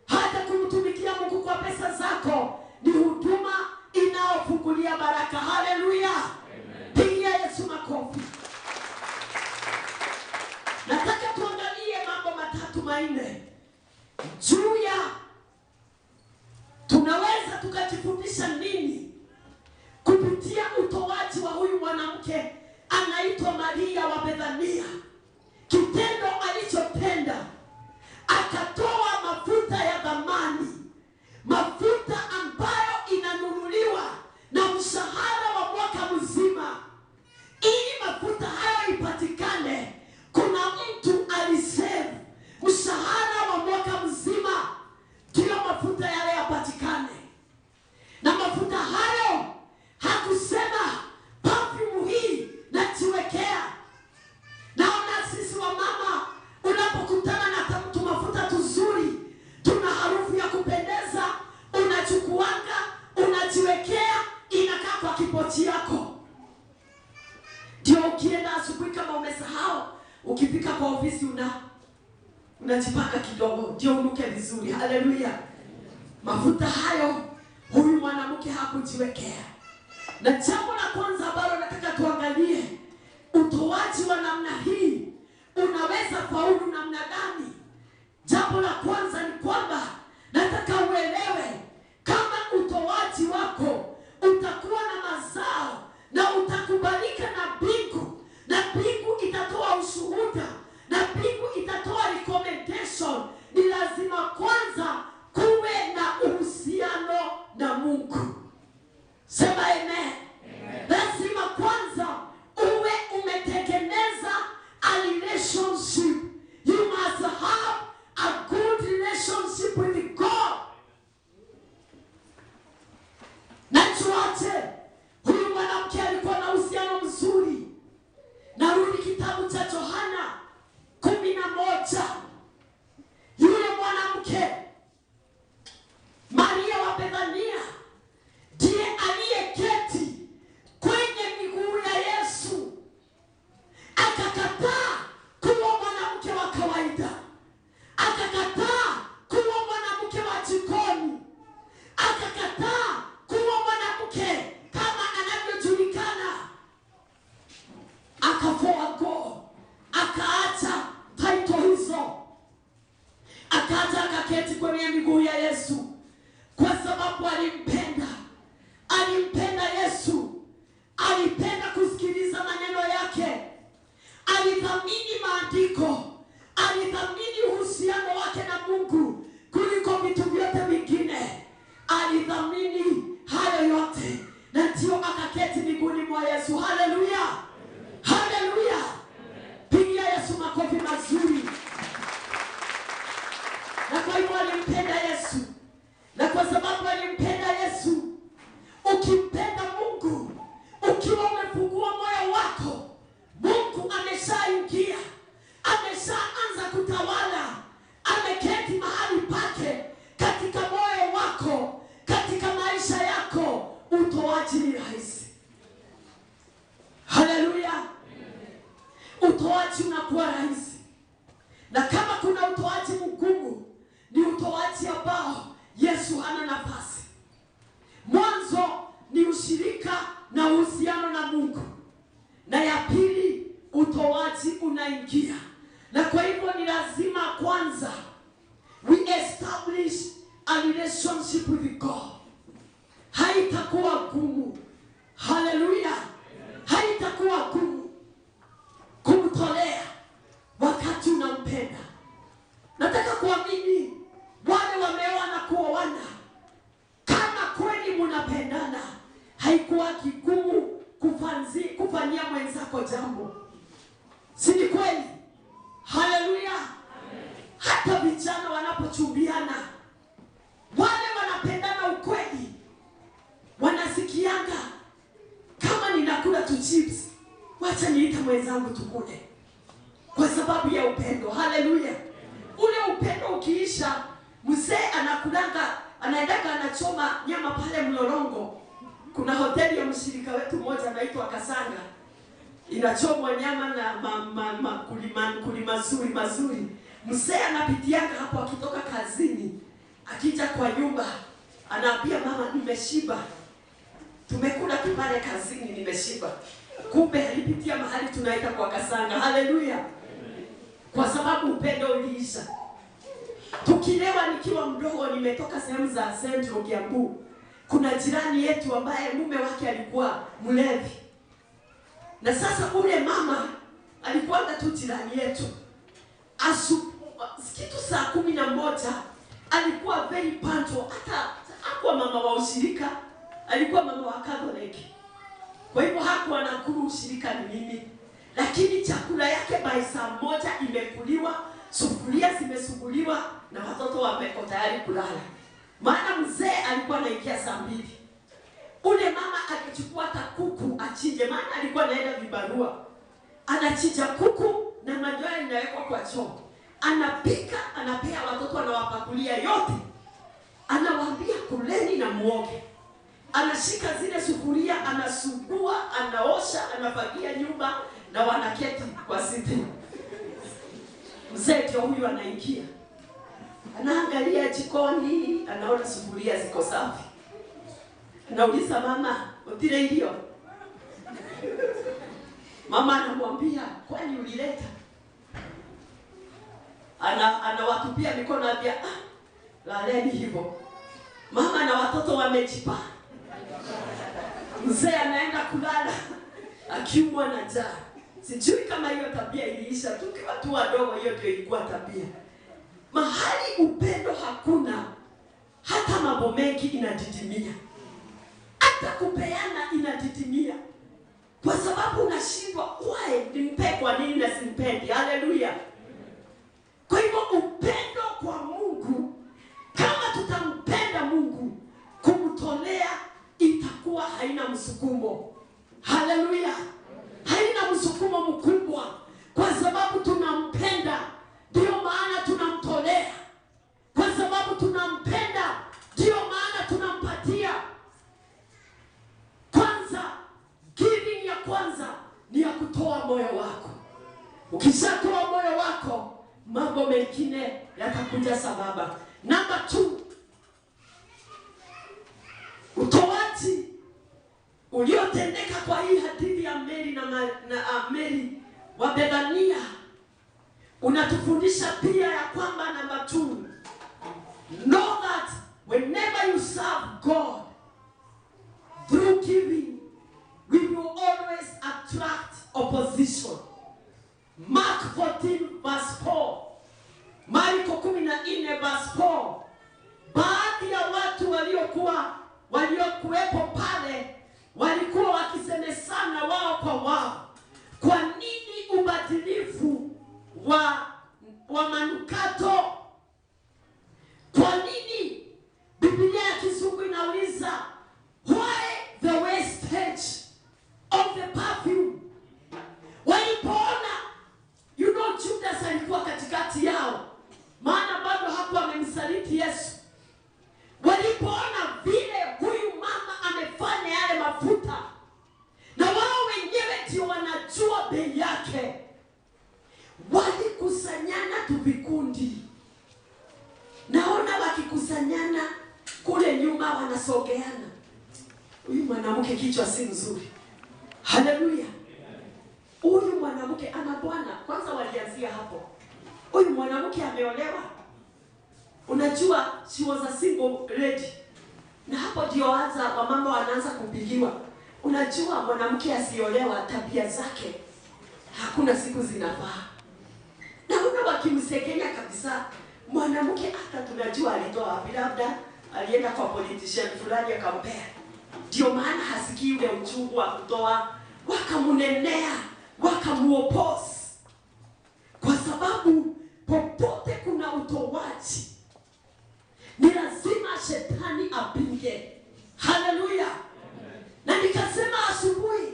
Hata kumtumikia Mungu kwa pesa zako ni huduma inayofungulia baraka. Hallelujah. Pigia Yesu makofi. Nataka tuangalie mambo matatu manne juu ya tunaweza tukajifundisha nini kupitia utoaji wa huyu mwanamke anaitwa Maria wa Bethania. Kitendo alichotenda, akatoa mafuta ya thamani, mafuta ambayo inanunuliwa na mshahara wa mwaka mzima. Ili mafuta hayo ipatikane, kuna mtu alisave mshahara wa mwaka mzima ndio mafuta yale yapatikane. Na mafuta hayo hakusema perfume hii najiwekea. Naona sisi wa mama unapokutana na mtu mafuta tuzuri, tuna harufu ya kupendeza, unachukuanga, unajiwekea, inakaa kwa kipochi yako. Ndio ukienda asubuhi kama umesahau, ukifika kwa ofisi unajipaka kidogo ndio unuke vizuri. Haleluya. Mafuta hayo huyu mwanamke hakujiwekea. Na jambo la kwanza ambalo nataka tuangalie, utoaji wa namna hii unaweza faulu namna gani? Jambo la kwanza ni kwamba nataka uelewe kama utoaji wako utakuwa na mazao na utakubalika na mbingu, na mbingu itatoa ushuhuda, na mbingu itatoa recommendation. Ni lazima kwanza kuwe na uhusiano na Mungu. Sema amen. Lazima kwanza uwe umetengeneza a relationship. You must have a good relationship with God. Najuaje huyu mwanamke alikuwa na uhusiano mzuri mwa Yesu. Haleluya, haleluya. Pigia Yesu makofi mazuri. Na kwa hivyo alimpenda Yesu, na kwa sababu alimpenda Yesu, ukimpenda Mungu, ukiwa umefungua moyo wako, Mungu ameshaingia, ameshaanza kutawala, ameketi mahali pake katika moyo wako, katika maisha yako. Utoaji ni rahisi. Haleluya. Utoaji unakuwa rahisi. Na kama kuna utoaji mgumu, ni utoaji ambao Yesu hana nafasi. Mwanzo ni ushirika na uhusiano na Mungu, na ya pili utoaji unaingia. Na kwa hivyo ni lazima kwanza we establish a relationship with God. Haitakuwa gumu. Haleluya. Haitakuwa gumu kumtolea wakati unampenda. Nataka kuamini wale wameoa na kuoana, kama kweli mnapendana, haikuwa kigumu kufanyia mwenzako jambo. Si ni kweli? Haleluya. Hata vijana wanapochumbiana, wale wanapendana ukweli, wanasikianga kama ninakula tu chips, wacha niita mwenzangu tukule, kwa sababu ya upendo. Haleluya. Ule upendo ukiisha, mzee anakulanga, anaendaka anachoma nyama pale Mlolongo. Kuna hoteli ya mshirika wetu mmoja anaitwa Kasanga, inachomwa nyama na kuli mazuri. Mzee anapitianga hapo akitoka kazini, akija kwa nyumba, anaambia mama, nimeshiba. Tumekula kipale kazini, nimeshiba. Kumbe alipitia mahali tunaita kwa Kasanga. Haleluya. Kwa sababu upendo uliisha. Tukilewa, nikiwa mdogo, nimetoka sehemu za Central Kiambu, kuna jirani yetu ambaye mume wake alikuwa mlevi. Na sasa ule mama alikuwa tu jirani yetu. Kitu saa 11 alikuwa very punctual. Hata hakuwa mama wa ushirika, alikuwa mama wa Catholic. Kwa hivyo hakuwa anakula ushirika ni mimi. Lakini chakula yake by saa 1 imekuliwa, sufuria zimesuguliwa na watoto wameko tayari kulala. Maana mzee alikuwa anaingia saa 2. Ule mama akichukua hata kuku achinje, maana alikuwa anaenda vibarua. Anachinja kuku na manyoya inawekwa kwa chombo. Anapika, anapea watoto, anawapakulia yote. Anawaambia kuleni na muoge. Anashika zile sufuria, anasugua, anaosha, anafagia nyumba na wanaketi kwa siti. Mzee ndio huyu anaingia. Anaangalia jikoni, anaona sufuria ziko safi. Anauliza mama, utile hiyo? Mama anamwambia, kwani ulileta? Anawatupia mikono, anambia, laleni hivyo. Mama na watoto wamejipa. Mzee anaenda kulala akiumwa na njaa. Sijui kama hiyo tabia iliisha. Tukiwa tu wadogo, hiyo ndio ilikuwa tabia. Mahali upendo hakuna, hata mambo mengi inadidimia. Hata kupeana inadidimia. Kwa sababu unashindwa, why nimpe kwa nini na simpendi? Haleluya. Kwa hivyo upendo kwa Mungu, kama tutampenda Mungu, kumtolea itakuwa haina msukumo. Haleluya. Haina msukumo mkubwa, kwa sababu tunampenda, ndio maana tunamtolea. Kwa sababu tunampenda, ndio maana tunampatia. Kwanza, giving ya kwanza ni ya kutoa moyo wako. Ukishatoa moyo wako, mambo mengine yatakuja sababa. Number 2, utoaji uliotendeka kwa hii hadithi ya Mary na Mary wa Bethania unatufundisha pia ya kwamba number 2, know that whenever you serve God through giving, we will always attract opposition. Mark 14 verse 4. Marko 14 verse 4. Baadhi ya watu waliokuwepo pale walikuwa wakisemesana ndio wanajua bei yake. Walikusanyana tu vikundi. Naona wakikusanyana kule nyuma wanasogeana. Huyu mwanamke kichwa si nzuri. Haleluya. Huyu mwanamke ana bwana. Kwanza walianzia hapo. Huyu mwanamke ameolewa. Unajua she was a single lady. Na hapo ndio wamama wanaanza kupigiwa. Unajua mwanamke asiolewa tabia zake hakuna siku zinafaa. Na una wakimsekenya kabisa. Mwanamke hata tunajua alitoa wapi, labda alienda kwa politician fulani akampea. Ndio maana hasikii ule uchungu wa kutoa, wakamunenea, wakamuoppose. Kwa sababu popote kuna utoaji ni lazima shetani apinge. Haleluya. Na nikasema asubuhi,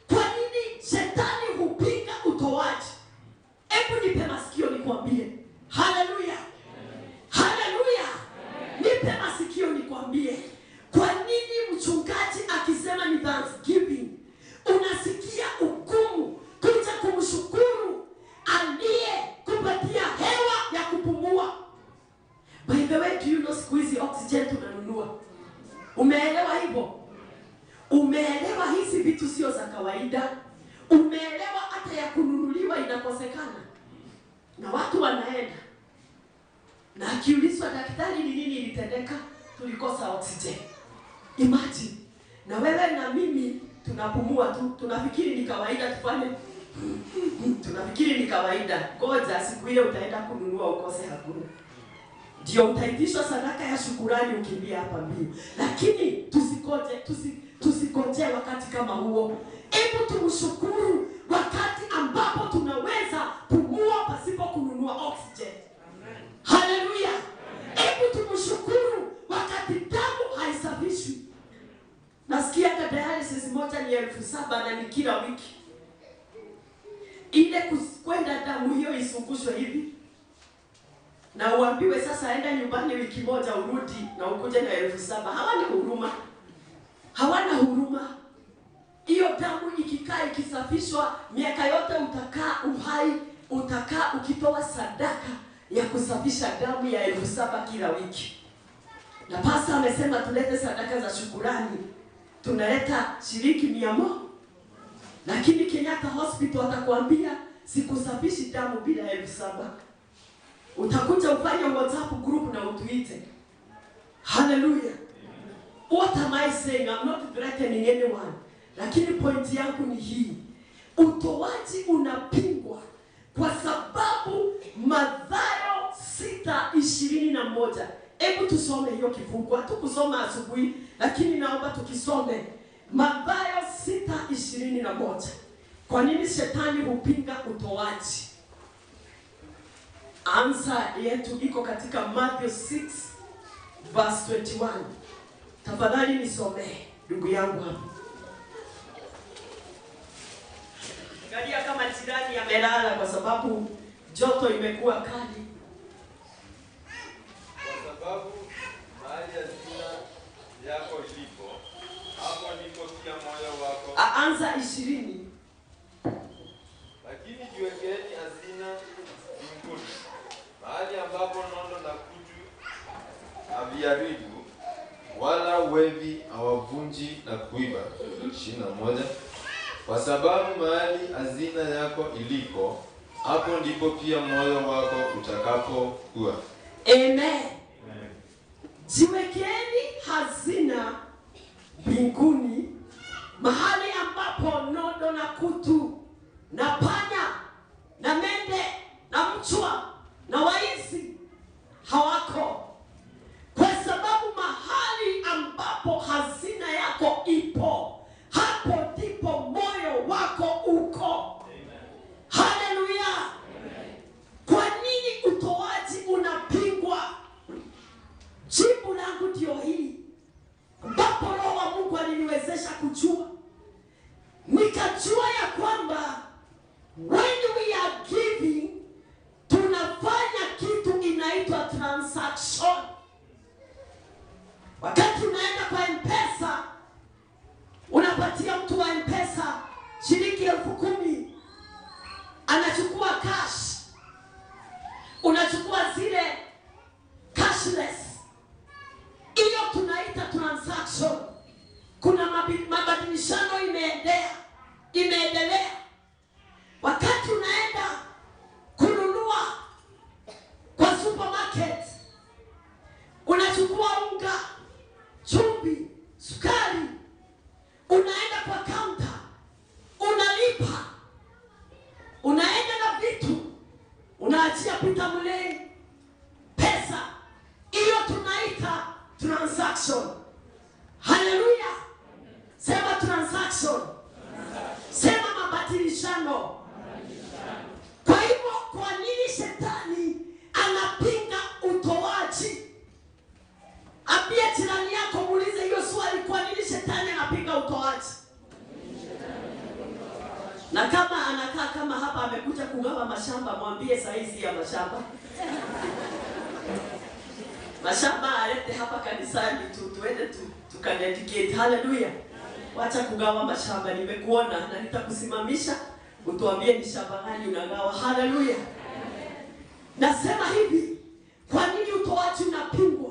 kwa nini shetani hupinga utoaji? Hebu nipe masikio nikwambie. Haleluya. Haleluya. Nipe masikio nikwambie. Kwa nini mchungaji akisema ni Thanksgiving unasikia ugumu kuja kumshukuru aliye kupatia hewa ya kupumua? By the way, do you know siku hizi oxygen tunanunua? Umeelewa hivyo? Umeelewa hizi vitu sio za kawaida? Umeelewa hata ya kununuliwa inakosekana? Na watu wanaenda. Na akiulizwa daktari ni nini ilitendeka, tulikosa oxygen. Imagine. Na wewe na mimi tunapumua tu, tunafikiri ni kawaida tufanye. Tunafikiri ni kawaida. Ngoja siku ile utaenda kununua ukose hakuna. Ndio utaitishwa sadaka ya shukurani ukimbia hapa mbio. Lakini tusikoje wakati kama huo. Hebu tumshukuru wakati ambapo tunaweza pumua pasipo kununua oxygen. Amen. Haleluya. Hebu tumshukuru wakati damu haisafishwi. Nasikia dialysis moja ni 7,000 na ni kila wiki. Ile kwenda damu hiyo isungushwe hivi. Na uambiwe sasa enda nyumbani wiki moja urudi na ukuje na 7,000. Hawana huruma. Hawana huruma. Hiyo damu ikikaa ikisafishwa miaka yote utakaa uhai, utakaa ukitoa sadaka ya kusafisha damu ya 7,000 kila wiki. Na pasta amesema tulete sadaka za shukurani. Tunaleta shilingi 100. Lakini Kenyatta Hospital atakwambia sikusafishi damu bila 7,000. Utakuja ufanye WhatsApp group na utuite. Hallelujah. What am I saying? I'm not threatening anyone. Lakini point yangu ni hii. Utoaji unapingwa kwa sababu Mathayo 6:21. Hebu tusome hiyo kifungu. Hatukusoma asubuhi, lakini naomba tukisome Mathayo 6:21. Kwa nini shetani hupinga utoaji? Answer yetu iko katika Matthew 6:21. Tafadhali nisomee ndugu yangu hapa. Angalia kama jirani amelala kwa sababu joto imekuwa kali. Kwa sababu mahali hazina yako ilipo, hapo ndipo pia moyo wako. Anza 20. Lakini jiwekeni hazina mbinguni, mahali ambapo nondo na kutu haviharibu, wala wevi hawavunji na kuiba. 21. Kwa sababu mahali hazina yako ilipo, hapo ndipo pia moyo wako utakapokuwa. Amen. Jiwekeni hazina mbinguni, mahali ambapo nondo na kutu na panya na mende na mchwa na waizi hawako. Kwa sababu mahali ambapo hazina yako ipo, hapo ndipo moyo wako uko. Haleluya. Kwa nini utoaji unapingwa? Jibu langu ndio hili. Ambapo Roho wa Mungu aliniwezesha kujua. Nikajua ya kwamba shilingi 10,000 anachukua cash, unachukua zile cashless. Hiyo tunaita transaction. Kuna mabadilishano imeendelea. Wakati unaenda kununua kwa supermarket, unachukua unga, chumvi, sukari, unaenda kwa counter, unalipa, unaenda na vitu, unaachia pita mle pesa. Hiyo tunaita transaction. Haleluya. Sema transaction. Sema mabadilishano. Kwa hivyo kwa nini shetani anapinga utoaji? Ambia jirani yako, muulize hiyo swali, kwa nini shetani anapinga utoaji? Na kama anakaa kama hapa amekuja kugawa mashamba, mwambie saizi ya mashamba. Mashamba alete hapa kanisani tuende tukadedicate. Haleluya. Wacha kugawa mashamba, nimekuona na nitakusimamisha utuambie ni shamba gani unagawa. Haleluya. Nasema hivi, kwa nini utoaji unapingwa?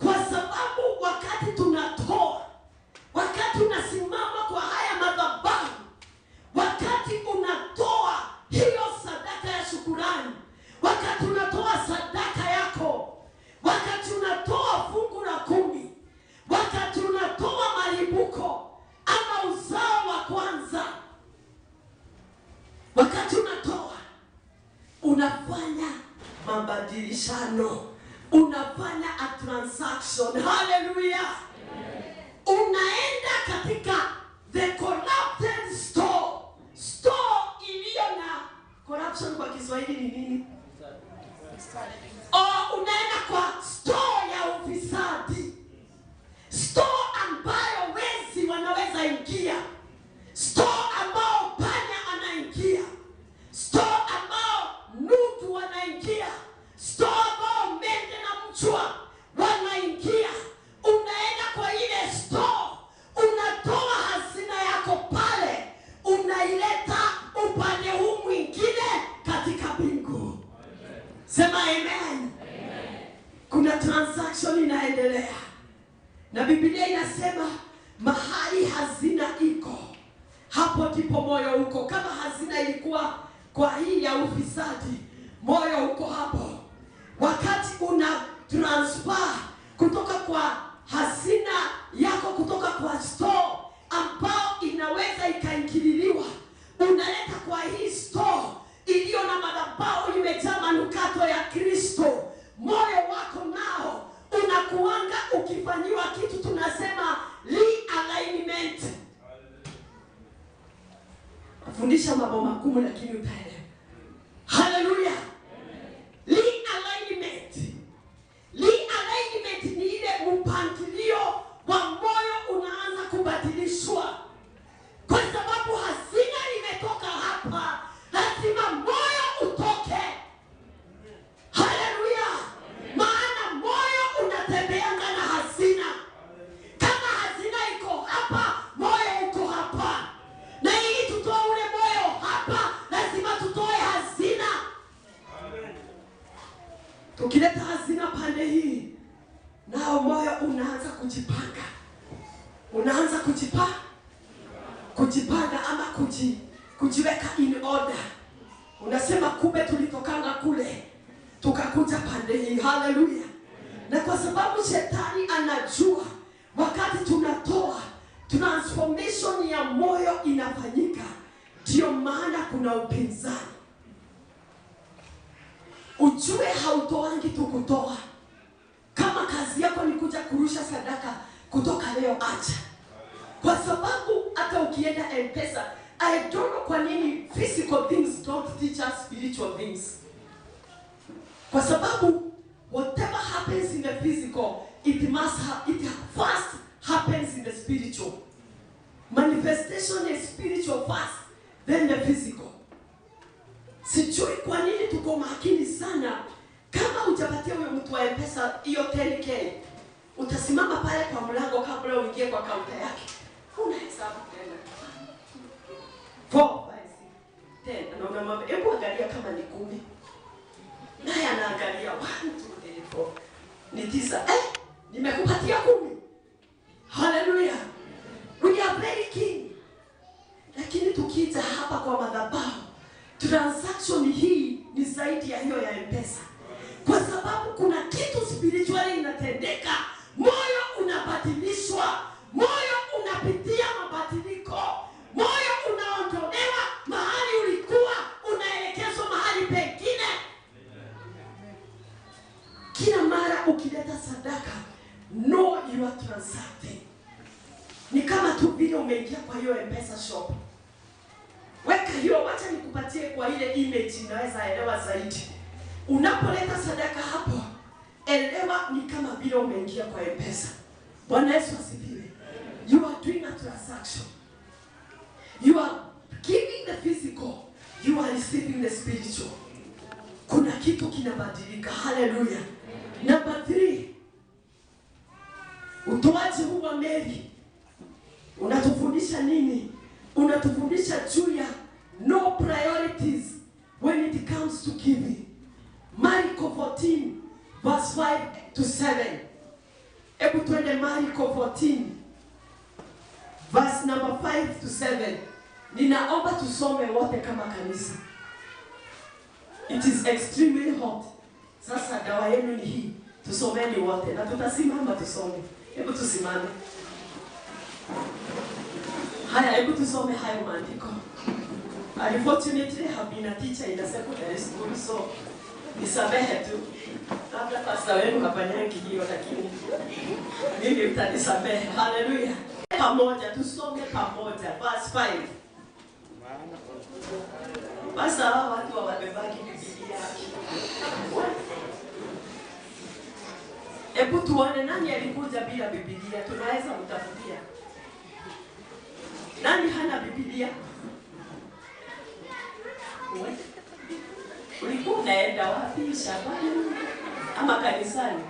Kwa sababu wakati tunatoa, wakati unasimama kwa haya madhabahu, wakati unatoa hiyo sadaka ya shukrani, wakati unatoa sadaka yako, wakati unatoa fungu la 10, wakati unatoa malipuko ama uzao wa kwanza, wakati unatoa, unafanya mabadilishano, unafanya a transaction. Haleluya. Unaenda katika the corrupted store iliyo na corruption. Kwa Kiswahili ni nini? Unaenda kwa store ya ufisadi, store ambayo wezi wanaweza ingia, store ambao panya anaingia, store ambao nudu wanaingia, store ambao mende na mchwa wanaingia. Unaenda kwa ile store, unatoa hazina yako pale, unaileta upande huu mwingine katika bingu. Sema amen. Kuna transaction inaendelea. Na Biblia inasema mahali hazina iko, hapo ndipo moyo uko. Kama hazina ilikuwa kwa hii ya ufisadi, moyo uko hapo. Wakati una transfer kutoka kwa hazina yako, kutoka kwa store ambao inaweza ikaingililiwa, unaleta kwa hii store iliyo na madhabahu imejaa manukato ya Kristo, moyo wako nao unakuanga ukifanyiwa kitu tunasema realignment. Fundisha mambo magumu lakini utaelewa. Haleluya. Realignment. Realignment ni ile mpangilio wa moyo unaanza kubadilishwa. Kwa sababu hazina imetoka hapa, lazima moyo utoke. Haleluya. Maana moyo unatembeanga na hazina. Kama hazina iko hapa, moyo uko hapa. Na ili tutoe ule moyo hapa, lazima tutoe hazina. Tukileta hazina pande hii, nao moyo unaanza kujipanga. Unaanza kujipanga ama kujiweka in order. Unasema kumbe tulitokanga kule, tukakuja pande hii. Haleluya. Na kwa sababu shetani anajua wakati tunatoa, transformation ya moyo inafanyika, ndio maana kuna upinzani. Ujue hautoangi tu kutoa. Kama kazi yako ni kuja kurusha sadaka, kutoka leo acha. Kwa sababu hata ukienda M-Pesa, I don't know kwa nini physical things don't teach us spiritual things. Kwa sababu whatever happens in the physical, it first happens in the spiritual. Manifestation is spiritual first, then the physical. Sijui kwa nini tuko makini sana. Kama hujapatia huyo mtu wa M-Pesa hiyo 10K, utasimama pale kwa mlango kabla uingie kwa kaunta yake. Una hesabu tena. 4, 5, 6, 10. Na unamwambia hebu angalia kama ni 10. Naye anaangalia 1, 2, 3, 4. Ni 9. Nimekupatia 10. Hallelujah. We are very keen. Lakini tukija hapa kwa madhabahu, transaction hii ni zaidi ya hiyo ya M-Pesa. Kwa sababu kuna kitu spiritually inatendeka. Moyo unabadilishwa. Moyo unapitia mabadiliko. Moyo unaondolewa mahali ulikuwa, unaelekezwa mahali pengine. Kila mara ukileta sadaka, know you are transacting. Ni kama tu vile umeingia kwa hiyo M-Pesa shop. Weka hiyo, wacha nikupatie kwa ile image inaweza elewa zaidi. Unapoleta sadaka hapo, elewa ni kama vile umeingia kwa M-Pesa. Bwana Yesu asifiwe. You are doing a transaction. You are giving the physical, you are receiving the spiritual. Kuna kitu kinabadilika. Hallelujah. Number 3. Utoaji huu wa Mary unatufundisha nini? Unatufundisha juu ya no priorities when it comes to giving. Marko 14 verse 5 to 7. Hebu tuende Marko 14 verse number 5 to 7. Ninaomba tusome wote kama kanisa. It is extremely hot. Sasa dawa yenu ni hii. Tusomeni wote na tutasimama tusome. Hebu tusimame. Haya, hebu tusome hayo maandiko. Unfortunately, I have been a teacher in a secondary school, so nisamehe tu. Labda pastor wenu hafanyangi hiyo, lakini mimi mtanisamehe. Hallelujah. Pamoja, tusome pamoja. Verse 5. Basi hawa watu wamebaki Biblia. Hebu tuone nani alikuja bila Biblia. Tunaweza kutafutia. Nani hana Biblia? Ulikuwa unaenda wapi shambani ama kanisani?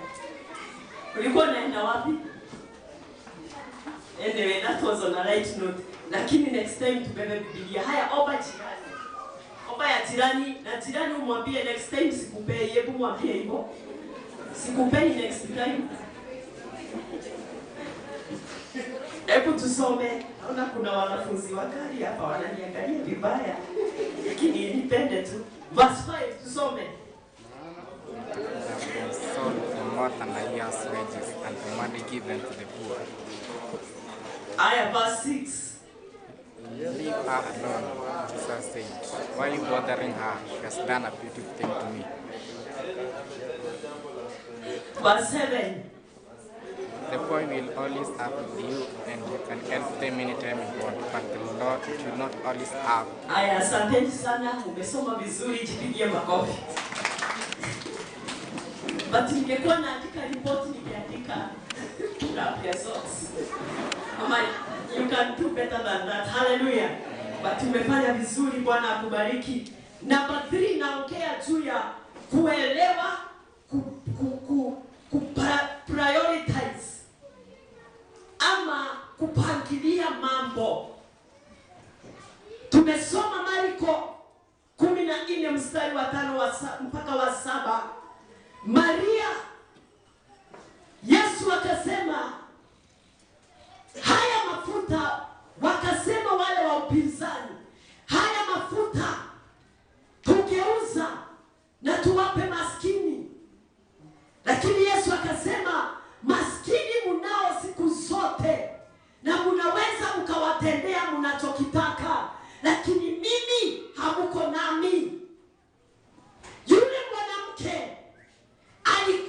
Ulikuwa unaenda wapi? Anyway, that was on a light note. Lakini next time tubebe Biblia. Haya, omba jirani. Omba ya jirani na jirani umwambie next time sikupei. Hebu mwambie hivyo. Sikupei next time. Hebu tusome. Naona kuna wanafunzi wakali hapa wananiangalia vibaya. Lakini nipende tu. Verse 5 tusome. Sold for more than a year's wages and the money given to the poor. Aya, verse 6. Leave her alone, Jesus said. Why are you bothering her? She has done a beautiful thing to me. Verse 7. The boy will always have with you and you can help them anytime you want, but the Lord will not always have. Aya, asanteni sana, umesoma vizuri, jipigie makofi. But ningekuwa naandika report ningeandika rap ya socks. Ama you can do better than that. Hallelujah. But umefanya vizuri, Bwana akubariki. Number 3 naongea juu ya kuelewa prioritize ama kupangilia mambo. Tumesoma Marko 14 mstari wa 5 mpaka wa 7. Maria, Yesu akasema haya mafuta, wakasema wale wa upinzani, haya mafuta tungeuza na tuwape maskini. Lakini Yesu akasema maskini mnao siku zote na mnaweza mkawatendea mnachokitaka, lakini mimi hamuko nami. Yule mwanamke alikuwa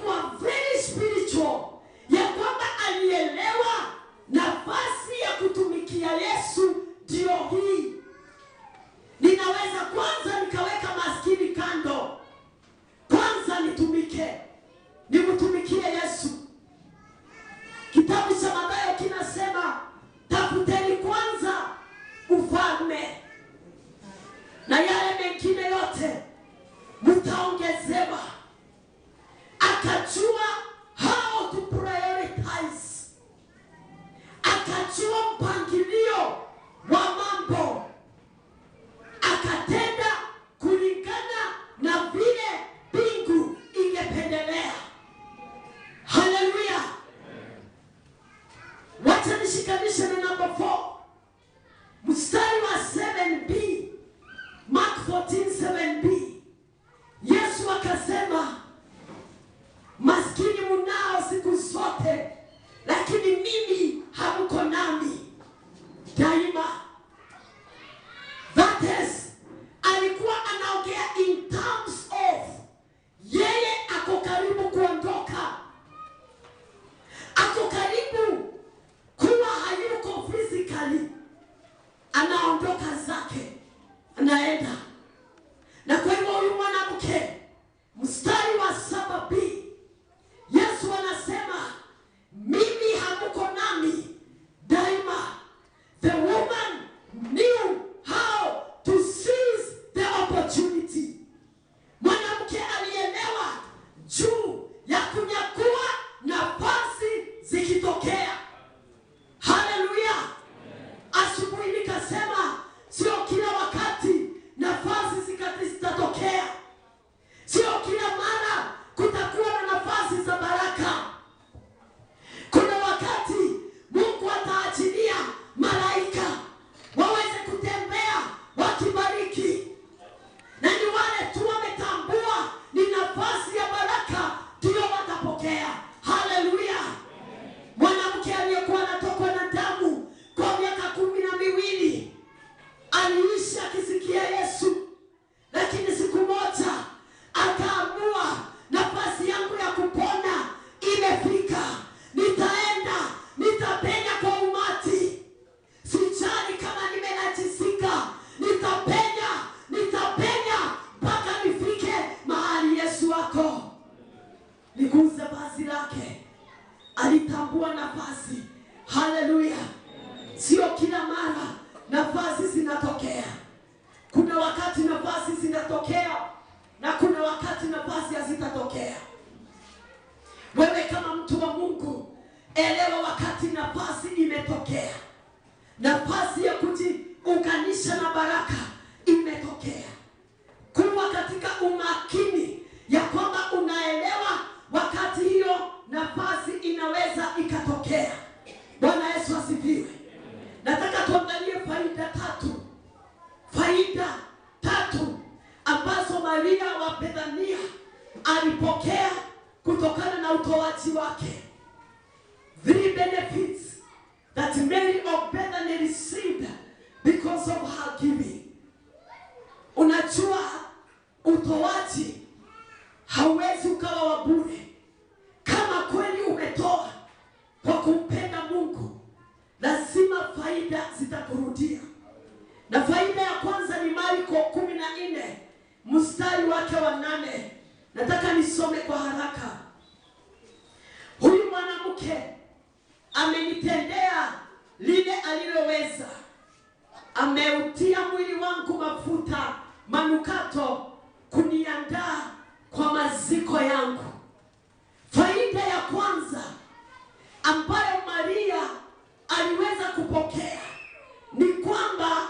akisikia Yesu, lakini siku moja akaamua nafasi yangu ya kupona imefika. Nitapenya kwa umati. Sijali kama nimenajisika, nitapenya mpaka nifike mahali Yesu wako. Niguze vazi lake. Alitambua nafasi. Haleluya. Sio kila mara nafasi zinatokea. Kuna wakati nafasi zinatokea na kuna wakati nafasi hazitatokea. Wewe kama mtu wa Mungu, elewa wakati nafasi imetokea. Nafasi ya kujiunganisha na baraka imetokea. Kuwa katika umakini ya kwamba unaelewa wakati hiyo nafasi inaweza ikatokea. Bwana Yesu asifiwe. Nataka tuangalie faida tatu ambazo Maria wa Bethania alipokea kutokana na utoaji wake. 3 benefits that Mary of Bethany received because of her giving. Unajua utoaji hauwezi ukawa wa bure. Kama kweli umetoa kwa kumpenda Mungu, lazima faida zitakurudia. Na faida ya kwanza ni Marko 14 mstari wake wa 8. Nataka nisome kwa haraka. Huyu mwanamke amenitendea lile aliloweza. Ameutia mwili wangu mafuta manukato kuniandaa kwa maziko yangu. Faida ya kwanza ambayo Maria aliweza kupokea ni kwamba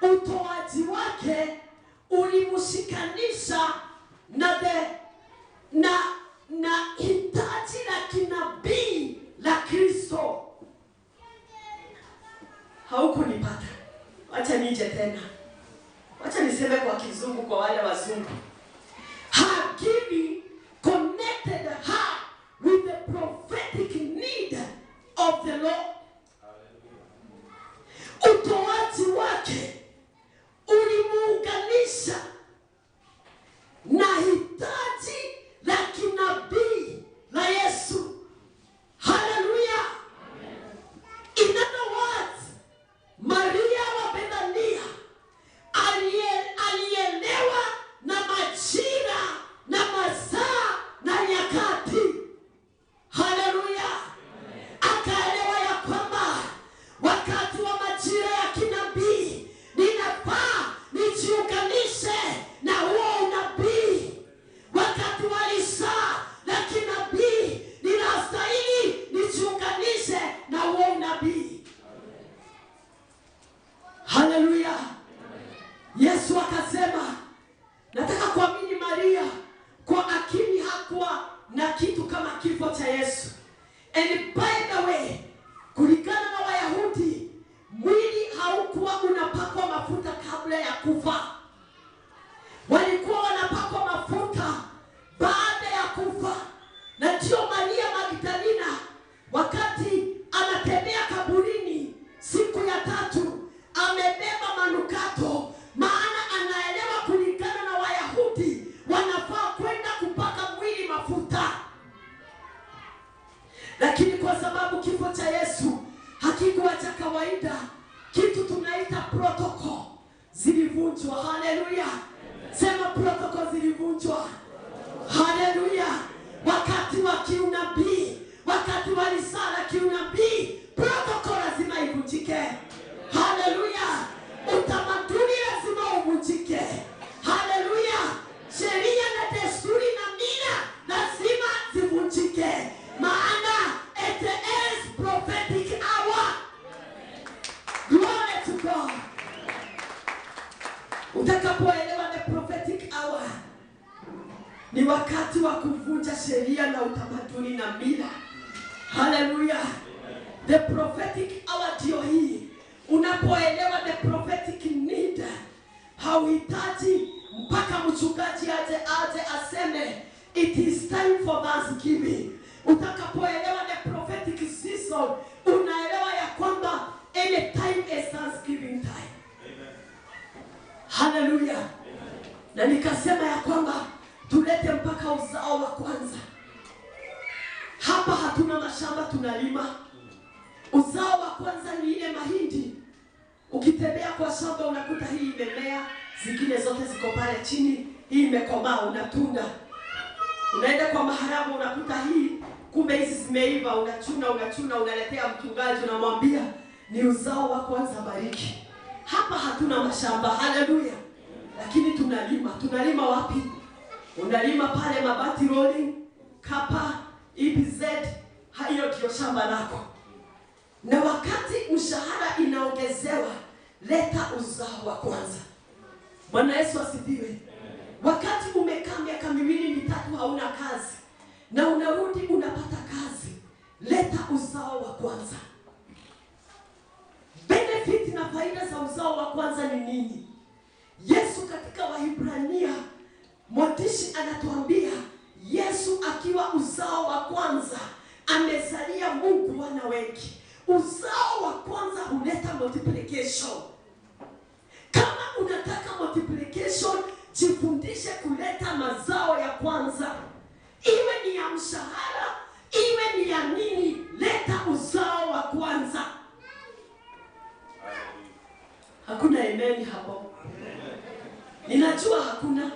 utoaji wake ulimshikanisha na hitaji la kinabii la Kristo. Haukunipata. Acha nije tena. Acha niseme kwa kizungu kwa wale wazungu. Her giving connected her with the prophetic need of the Lord. Utoaji wake ulimuunganisha na hitaji la kinabii la Yesu. Hallelujah. In other words, Maria wa Bethania alielewa na majira na masaa na nyakati. Hallelujah. Akaelewa ya kwamba wakati wa majira ya kinabii ninafaa nijiunganishe na huo unabii. Wakati wa lisaa la kinabii ninastahili nijiunganishe na huo unabii. Hallelujah. Yesu akasema, nataka kuamini Maria kwa akili hakuwa na kitu kama kifo cha Yesu. And by the way, kulingana na Wayahudi, mwili haukuwa unapakwa mafuta kabla ya kufa. Walikuwa wanapakwa mafuta baada ya kufa. Na ndio Maria Magdalena wakati anatembea kaburini siku ya 3 amebeba manukato, maana anaelewa kulingana na Wayahudi wanafaa kwenda kupaka mwili mafuta. Lakini kwa sababu kifo cha Yesu hakikuwa cha kawaida, kitu tunaita protocol zilivunjwa. Haleluya. Sema protocol zilivunjwa. Haleluya. Wakati wa kiunabii, wakati wa risala kiunabii, protocol lazima ivunjike. Haleluya. Utamaduni lazima uvunjike. Haleluya. Sheria na desturi na mila lazima zivunjike. Maana it is prophetic hour. Glory to God. Utakapoelewa the prophetic hour, ni wakati wa kuvunja sheria na utamaduni na mila. Hallelujah. The prophetic hour ndio hii. Unapoelewa the prophetic need, hauhitaji mpaka mchungaji aje aseme it is time for Thanksgiving. Utakapoelewa the prophetic season, unaelewa ya kwamba any time is Thanksgiving time. Amen. Haleluya. Na nikasema ya kwamba tulete mpaka uzao wa kwanza. Hapa hatuna mashamba tunalima. Uzao wa kwanza ni ile mahindi. Ukitembea kwa shamba unakuta hii imemea, zingine zote ziko pale chini, hii imekomaa, unatunda. Unaenda kwa maharagwe unakuta hii, kumbe hizi zimeiva, unachuna, unaletea mchungaji, unamwambia ni uzao wa kwanza, bariki. Hapa hatuna mashamba, haleluya. Lakini tunalima. Tunalima wapi? Unalima pale Mabati Rolling, Kapa, EPZ, hayo ndio shamba lako. Na wakati mshahara inaongezewa, leta uzao wa kwanza. Bwana Yesu asifiwe. Wakati umekaa miaka 2-3 hauna kazi na unarudi unapata kazi, leta uzao wa kwanza. Benefit na faida za uzao wa kwanza ni nini? Yesu katika Wahibrania mwandishi anatuambia Yesu akiwa uzao wa kwanza amezalia Mungu wana wengi. Uzao wa kwanza huleta multiplication. Kama unataka multiplication, jifundishe kuleta mazao ya kwanza. Iwe ni ya mshahara, iwe ni ya nini, leta uzao wa kwanza. Hakuna amen hapo. Ninajua hakuna.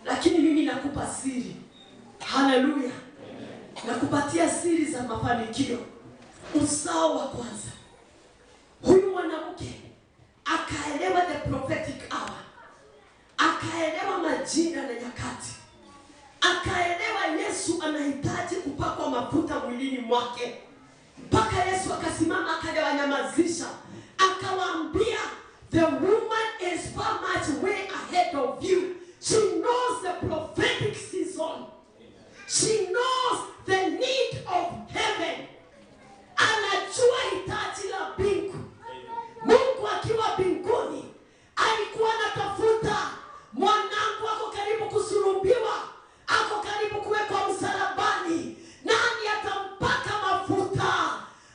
Lakini mimi nakupa siri. Haleluya. Nakupatia siri za mafanikio. Uzao wa kwanza. Huyu mwanamke akaelewa the prophetic hour. Akaelewa majira na nyakati. Akaelewa Yesu anahitaji kupakwa mafuta mwilini mwake. Mpaka Yesu akasimama akawanyamazisha. Akawaambia, the woman is far much way ahead of you. She knows the prophetic season. She knows the need of heaven. Anajua hitaji la mbingu. Mungu akiwa mbinguni alikuwa anatafuta mwanangu ako karibu kusulubiwa, ako karibu kuwekwa msalabani. Nani atampaka mafuta?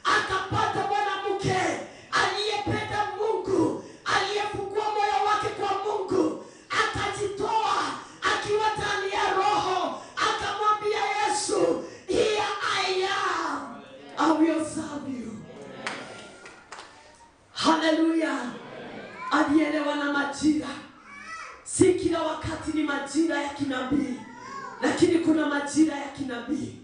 Akapata mwanamke aliyependa Mungu, aliyefungua moyo wake kwa Mungu, akajitoa akiwa ndani ya Roho, akamwambia Yesu, here I am, I will serve you. Haleluya. Alielewa na majira. Si kila wakati ni majira ya kinabii, lakini kuna majira ya kinabii.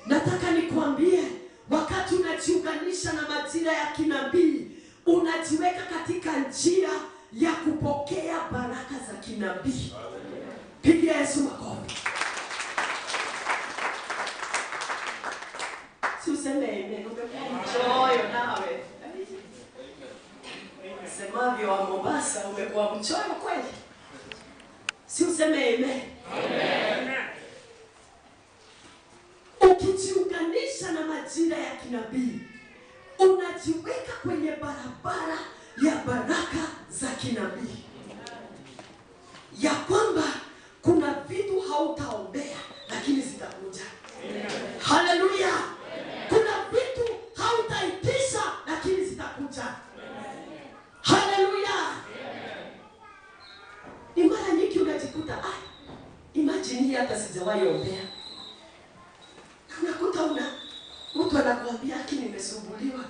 Nataka nikwambie, wakati unajiunganisha na majira ya kinabii, unajiweka katika njia ya kupokea baraka za kinabii. Pigia Yesu makofi. Si useme amen, umekuwa mchoyo nawe. Semavyo wa Mombasa, umekuwa mchoyo kweli? Si useme amen. Amen. Ukijiunganisha na majira ya kinabii, unajiweka kwenye barabara ya baraka za kinabii. Ya kwamba kuna vitu hautaombea lakini zitakuja. Haleluya. Kuna vitu hautaitisha lakini zitakuja. Haleluya. Ni mara nyingi unajikuta imagine hii hata sijawahi ombea. Unakuta mtu anakuambia nimesumbuliwa.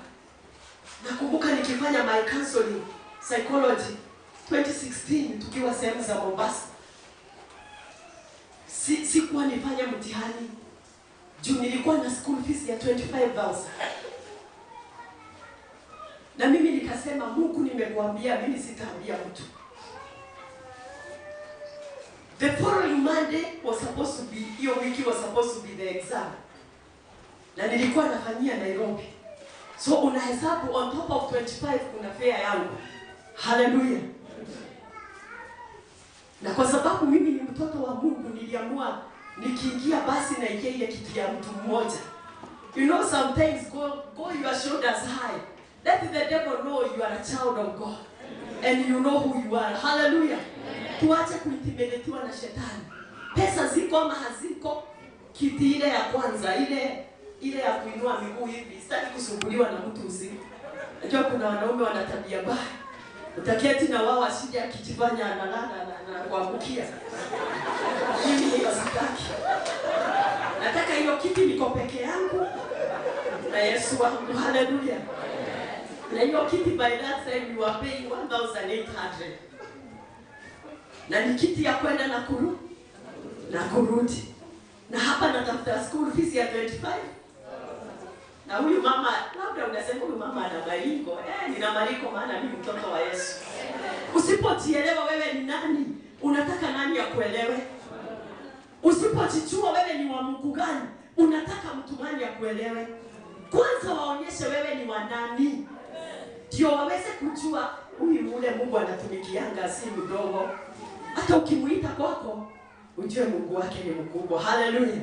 Nakumbuka nikifanya my counseling psychology 2016 tukiwa sehemu za Mombasa. Sikuwa nifanya mtihani juu nilikuwa na school fees ya 25,000. Na mimi nikasema, Mungu nimekuambia mimi sitaambia mtu. The following Monday was supposed to be, hiyo wiki was supposed to be the exam. Na nilikuwa nafanyia Nairobi. So unahesabu on top of 25 kuna fare yangu. Hallelujah. Na kwa sababu mimi ni mtoto wa Mungu, niliamua nikiingia basi na ingia ile kiti ya mtu mmoja. You know, sometimes go your shoulders high. Let the devil know you are a child of God. And you know who you are. Hallelujah. Tuache kuintimidatiwa na shetani. Pesa ziko ama haziko, kiti ile ya kwanza, ile ya kuinua miguu hivi, sitaki kusumbuliwa na mtu usiku. Najua kuna wanaume wana tabia mbaya. Utaketi na wao asije akijifanya analala na kuangukia. Mimi hiyo sitaki. Nataka hiyo kiti niko peke yangu na Yesu wangu. Hallelujah. Na hiyo kiti by that time you are paying 1,800. Na ni kiti ya kwenda na kurudi. Na hapa natafuta school fees ya 25. Na huyu mama, labda unasema huyu mama ana maringo. Nina maringo maana mimi mtoto wa Yesu. Usipojielewa wewe ni nani, unataka nani akuelewe? Usipojijua wewe ni wa Mungu gani, unataka mtu gani akuelewe? Kwanza waonyeshe wewe ni wa nani. Ndio waweze kujua huyu ule Mungu anatumikianga si mdogo. Hata ukimuita kwako, ujue Mungu wake ni mkubwa. Hallelujah.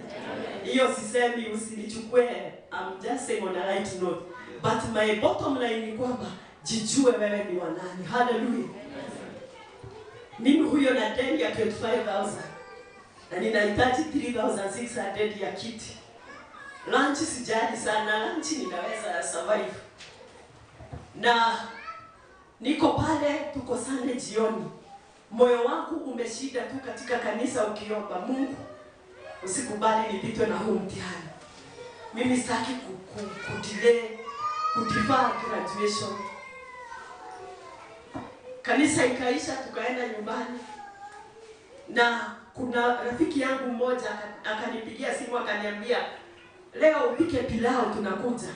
Hiyo sisemi usinichukue. I'm just saying on a light note. But my bottom line ni kwamba jijue wewe ni wa nani. Hallelujah. Mimi huyo na deni ya 25,000. Na ninahitaji 3,600 ya kiti. Lunch sijali sana, lunch ninaweza survive. Na niko pale tuko Sunday jioni. Moyo wangu umeshida tu katika kanisa ukiomba Mungu usikubali nipitwe na huu mtihani. Mimi sitaki kudefer graduation. Kanisa ikaisha tukaenda nyumbani. Na kuna rafiki yangu mmoja akanipigia simu akaniambia leo upike pilau tunakuja.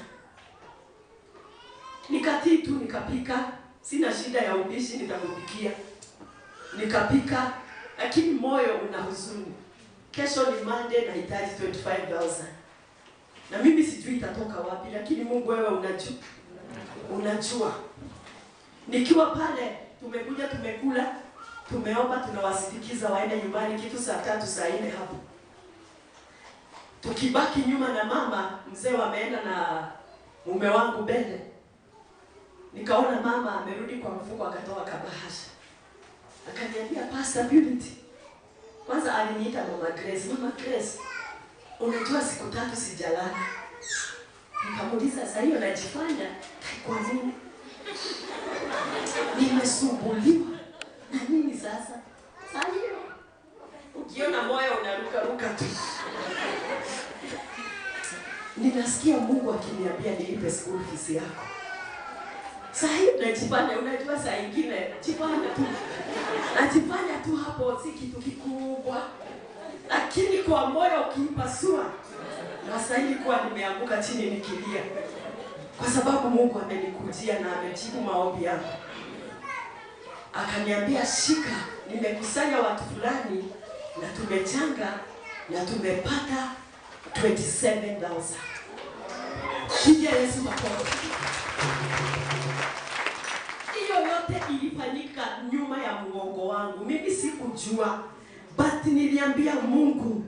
Nikatii tu nikapika, sina shida ya upishi nitakupikia. Nikapika, lakini moyo una huzuni. Kesho ni Monday na hitaji 25,000. Na mimi sijui itatoka wapi, lakini Mungu wewe unajua. Nikiwa pale, tumekuja tumekula, tumeomba tunawasindikiza waende nyumbani kitu saa 3 saa 4 hapo. Tukibaki nyuma na mama, mzee wameenda na mume wangu mbele. Nikaona mama amerudi kwa mfuko akatoa kabahasha. Akaniambia Pastor Purity. Kwanza aliniita Mama Grace. Mama Grace, unajua siku 3 sijalala. Nikamuuliza sasa hiyo najifanya kwa nini? Nimesumbuliwa. Na nini sasa? Sasa hiyo ukiona moyo unaruka tu. Ninasikia Mungu akiniambia nilipe school fees yako. Sasa hiyo najifanya, unajua saa nyingine jifanya tu. Najifanya tu hapo si kitu kikubwa. Lakini kwa moyo ukipasua nastahili kuwa nimeanguka chini nikilia. Kwa sababu Mungu amenikujia na amejibu maombi yangu. Akaniambia shika, nimekusanya watu fulani na tumechanga na tumepata 27,000. Pigia Yesu makofi. Hiyo yote ilifanyika nyuma ya muongo wangu. Mimi sikujua, but niliambia Mungu,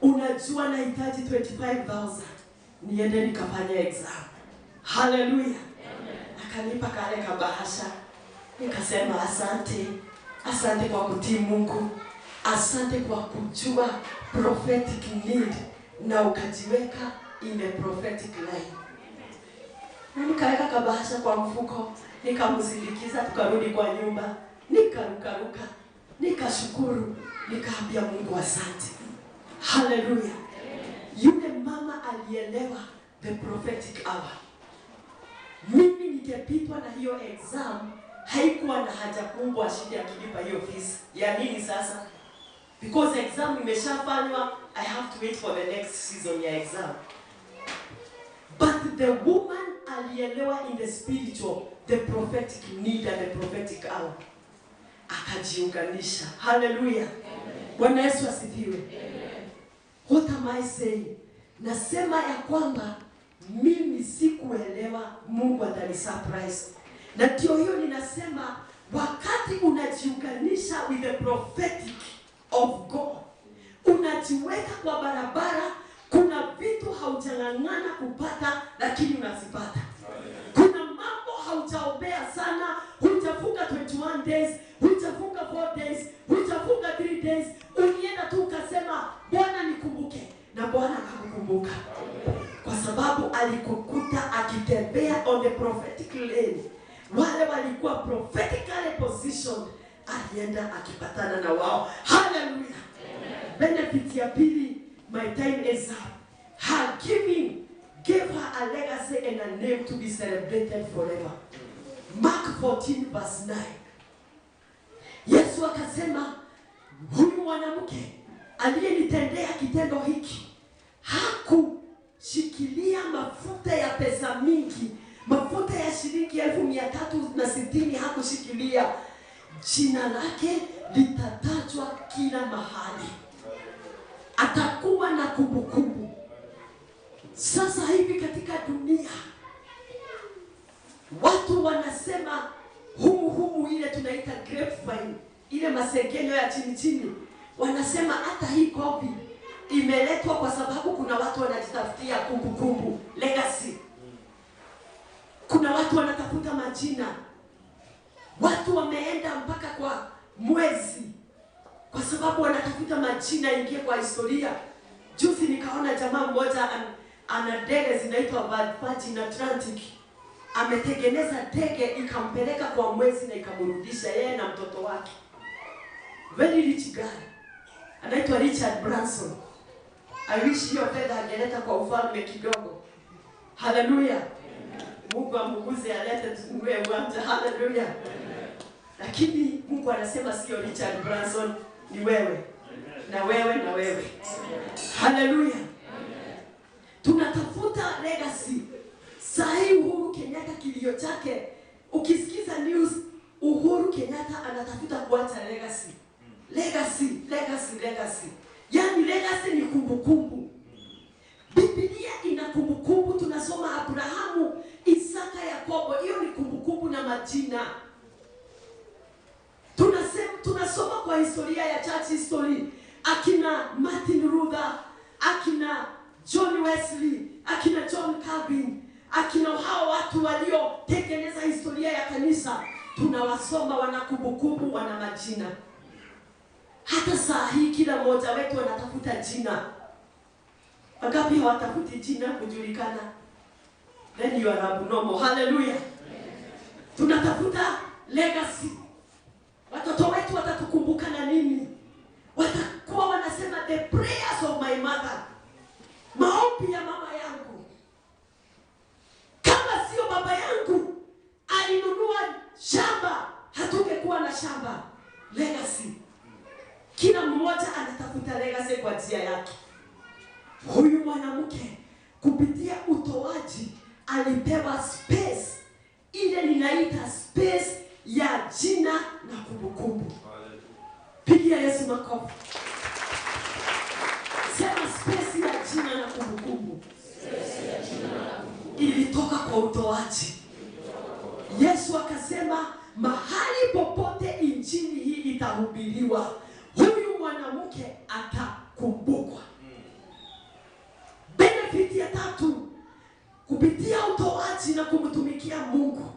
unajua nahitaji 25,000. Niende nikafanya exam. Hallelujah. Akanipa kale kabahasha. Nikasema asante. Asante kwa kutii Mungu. Asante kwa kujua prophetic need na ukajiweka in a prophetic line. Na nikaweka kabahasha kwa mfuko, nikamsindikiza tukarudi kwa nyumba, nikaruka, nikashukuru, nikaambia Mungu asante. Hallelujah. Yule mama alielewa the prophetic hour. Mimi nikipitwa na hiyo exam, haikuwa na haja kubwa shida ya kilipa hiyo fees. Ya nini sasa? Because exam imeshafanywa, I have to wait for the next season ya exam. But the woman alielewa in the spiritual, the prophetic need and the prophetic hour. Akajiunganisha. Hallelujah. Bwana Yesu asifiwe. What am I saying? Nasema ya kwamba mimi sikuelewa Mungu atani surprise. Na ndio hiyo ninasema wakati unajiunganisha with the prophetic of God, unajiweka kwa barabara, kuna vitu haujang'ang'ana kupata lakini unazipata. Kuna mambo haujaombea sana, hujafunga 21 days, hujafunga 4 days, hujafunga 3 days, unienda tu ukasema Bwana nikumbuke, na Bwana akakukumbuka. Kwa sababu alikukuta akitembea on the prophetic lane, wale walikuwa prophetically positioned, alienda akipatana na wao. Hallelujah. Benefit ya pili, my time is up. Her giving gave her a legacy and a name to be celebrated forever. Mark 14 verse 9. Yesu akasema, huyu mwanamke aliyenitendea kitendo hiki hakushikilia mafuta ya pesa mingi, mafuta ya shilingi 360 hakushikilia. Jina lake litatajwa kila mahali, atakuwa na kumbukumbu. Sasa hivi katika dunia watu wanasema humu ile tunaita grapevine, ile masengenyo ya chini chini, wanasema hata hii COVID imeletwa kwa sababu kuna watu wanajitafutia kumbukumbu, legacy. Kuna watu wanatafuta majina. Watu wameenda mpaka kwa mwezi kwa sababu wanatafuta majina ingie kwa historia. Juzi nikaona jamaa mmoja ana ndege zinaitwa Virgin Atlantic. Ametengeneza ndege ikampeleka kwa mwezi na ikamrudisha yeye na mtoto wake. Very rich guy. Anaitwa Richard Branson. I wish hiyo fedha angeleta kwa ufalme kidogo. Hallelujah. Mungu amuguze alete tunue uwanja. Hallelujah. Lakini Mungu anasema sio Richard Branson, ni wewe. Na wewe na wewe. Hallelujah. Tunatafuta legacy. Sahi Uhuru Kenyatta kilio chake, ukisikiza news, Uhuru Kenyatta anatafuta kuacha legacy. Legacy. Yani legacy ni kumbukumbu. Biblia ina kumbukumbu. Tunasoma Abrahamu, Isaka, Yakobo, hiyo ni kumbukumbu na majina. Tunasoma kwa historia ya church history, akina Martin Luther, akina John Wesley, akina John Calvin, akina hao watu waliotengeneza historia ya kanisa. Tunawasoma, wana kumbukumbu, wana majina. Hata saa hii kila mmoja wetu anatafuta jina. Wangapi hawatafuti jina kujulikana? Then you are abnormal. Hallelujah. Tunatafuta legacy. Watoto wetu watatukumbuka na nini? Watakuwa wanasema the prayers of my mother. Maombi ya mama yangu. Kama sio baba yangu alinunua shamba, hatungekuwa na shamba. Legacy. Kila mmoja anatafuta legacy kwa njia yake. Huyu mwanamke kupitia utoaji alipewa space. Ile ninaita space ya jina na kumbukumbu. Pigia Yesu makofi. Sema space ya jina na kumbukumbu. Ilitoka kwa utoaji. Yesu akasema mahali popote injili hii itahubiriwa, huyu mwanamke atakumbukwa. Benefit ya tatu, kupitia utoaji na kumtumikia Mungu,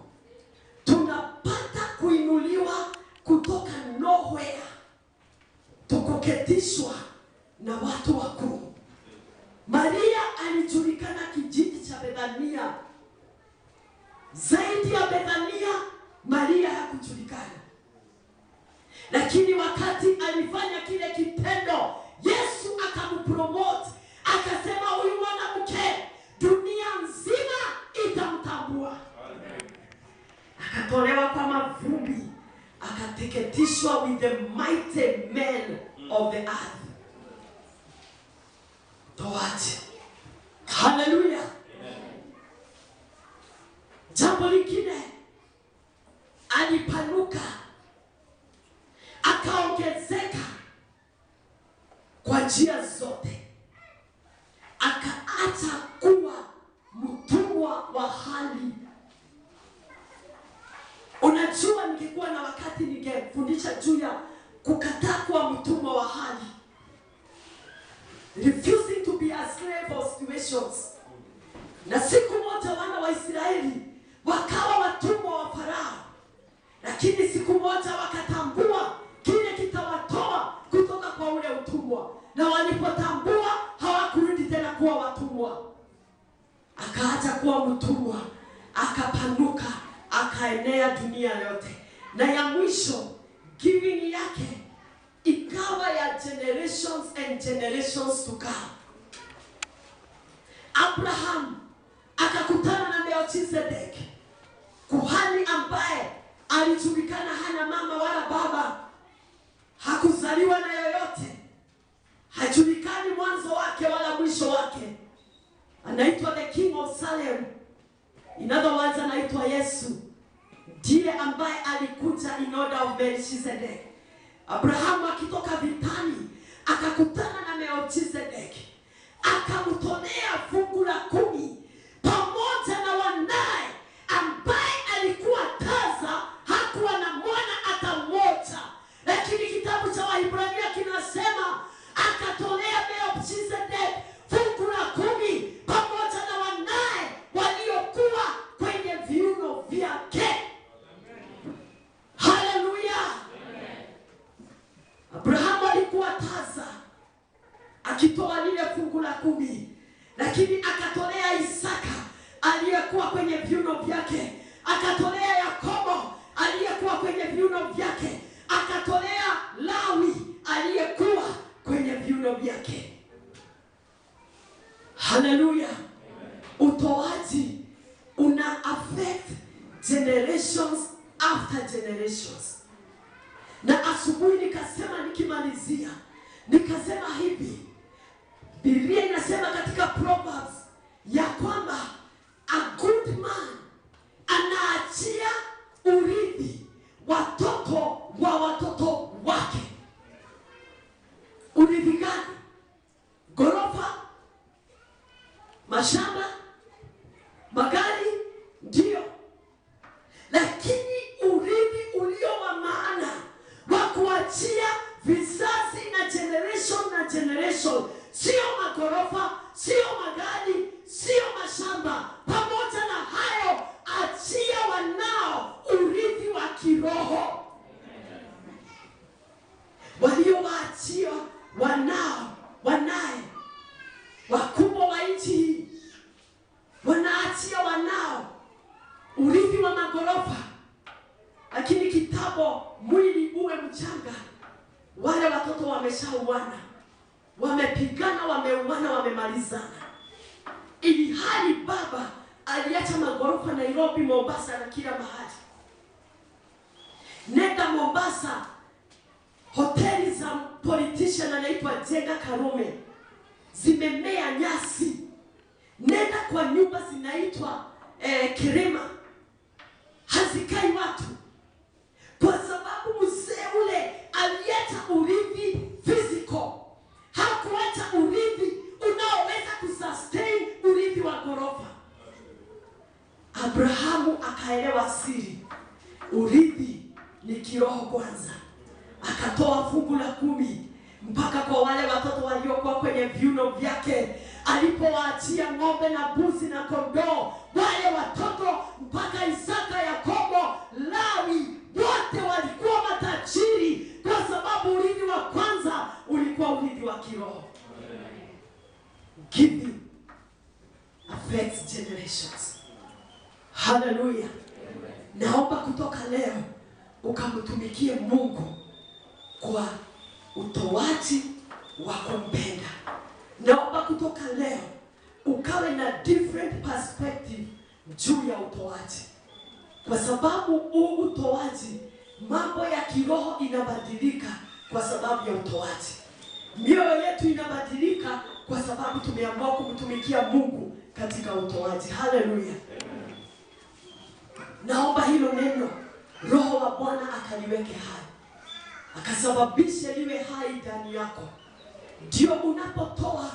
tunapata kuinuliwa kutoka nowhere, tukoketishwa na watu wakuu. Maria alijulikana kijiji cha Bethania. Zaidi ya Bethania, Maria hakujulikana. Lakini wakati alifanya kile kitendo, Yesu akampromote, akasema huyu mwanamke dunia nzima itamtambua. Akatolewa kwa mavumbi, akateketishwa with the mighty men of the earth. Toaje. Hallelujah. Jambo lingine, alipanuka, akaongezeka kwa njia zote, akaacha kuwa mtumwa wa hali. Unajua, ningekuwa na wakati ningefundisha juu ya kukataa kuwa mtumwa wa hali. Refusing to be a slave of situations. Na siku moja wana wa Israeli wakawa watumwa wa Farao. Lakini siku moja wakatambua kile kitawatoa kutoka kwa ule utumwa. Na walipo generations to come. Abraham akakutana na Melchizedeki, kuhani ambaye alijulikana hana mama wala baba, hakuzaliwa na yoyote, hajulikani mwanzo wake wala mwisho wake. Anaitwa the King of Salem. In other words, anaitwa Yesu. Ndiye ambaye alikuja in order of Melchizedek. Abrahamu akitoka vitani akakutana na Melchizedeki, akamtolea fungu la 10 pamoja na wanaye ambaye alikuwa tasa, hakuwa na mwana hata mmoja. Lakini kitabu cha Waebrania kinasema akatolea Melchizedeki fungu la 10 pamoja na wanaye waliokuwa kwenye viuno vyake. Haleluya! Abrahamu alikuwa tasa akitoa lile fungu la 10, lakini akatolea Isaka aliyekuwa kwenye viuno vyake, akatolea Yakobo aliyekuwa kwenye viuno vyake, akatolea Lawi aliyekuwa kwenye viuno vyake. Haleluya! Utoaji una affect generations after generations. Na asubuhi nikasema, nikimalizia nikasema hivi, Biblia inasema katika Proverbs ya kwamba a good man anaachia urithi watoto wa watoto wake. Urithi gani? Gorofa, mashamba, magari, ndio. Lakini urithi ulio wa maana wa kuachia vizazi na generation, sio magorofa, sio magari, sio mashamba. Pamoja na hayo, achia wanao urithi wa kiroho. Waliowaachia wanaye wakubwa wa nchi hii, wanaachia wanao urithi wa magorofa. Lakini kitabu mwili uwe mchanga, wale watoto wameshauana, wamepigana, wameuana, wamemalizana. Ili hali baba aliacha magorofa Nairobi, Mombasa na kila mahali. Nenda Mombasa, hoteli za politician anaitwa Jenga Karume zimemea nyasi. Nenda kwa nyumba zinaitwa Kirema, hazikai watu, kwa sababu mzee ule aliacha urithi physical, hakuacha urithi unaoweza kusustain urithi wa ghorofa. Abrahamu akaelewa siri, urithi ni kiroho kwanza. Akatoa fungu la 10 mpaka kwa wale watoto waliokuwa kwenye viuno vyake. Alipowaachia ng'ombe na mbuzi na kondoo, wale watoto mpaka Isaka, Yakobo, Lawi, wote walikuwa matajiri, kwa sababu urithi wa kwanza ulikuwa urithi wa kiroho. Giving affects generations. Hallelujah. Naomba kutoka leo ukamtumikie Mungu kwa utoaji wa kumpenda. Naomba kutoka leo ukawe na different perspective juu ya utoaji, kwa sababu utoaji, mambo ya kiroho inabadilika kwa sababu ya utoaji. Mioyo yetu inabadilika kwa sababu tumeamua kumtumikia Mungu katika utoaji. Haleluya. Naomba hilo neno Roho wa Bwana akaliweke hai, akasababishe liwe hai ndani yako. Ndio unapotoa,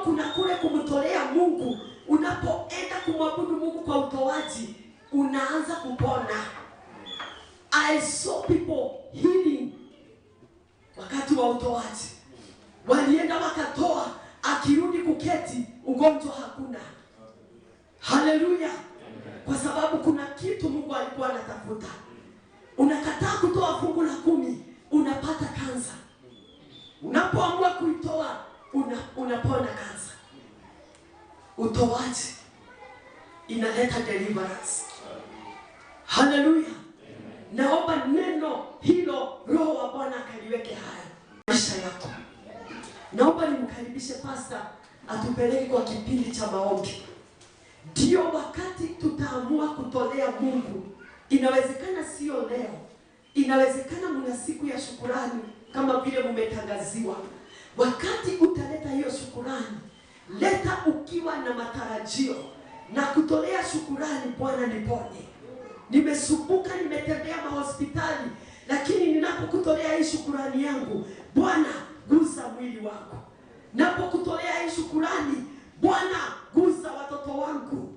kuna kule kumtolea Mungu. Unapoenda kumwabudu Mungu kwa utoaji, unaanza kupona. I saw people healing wakati wa utoaji. Walienda wakatoa, akirudi kuketi ugonjwa hakuna. Haleluya. Kwa sababu kuna kitu Mungu alikuwa anatafuta. Unakataa kutoa fungu la 10, unapata kansa. Unapoamua kuitoa, unapona kansa. Utoaji inaleta deliverance. Haleluya. Naomba neno hilo Roho wa Bwana akaliweke haya maisha yako. tumkaribishe pasta atupeleke kwa kipindi cha maombi. Ndio wakati tutaamua kutolea Mungu. Inawezekana sio leo, inawezekana mna siku ya shukurani kama vile mumetangaziwa. Wakati utaleta hiyo shukurani, leta ukiwa na matarajio na kutolea shukurani. Bwana niponye, nimesumbuka, nimetembea mahospitali, lakini ninapokutolea hii shukurani yangu, Bwana gusa mwili wangu. Napokutolea hii shukurani, Bwana gusa watoto wangu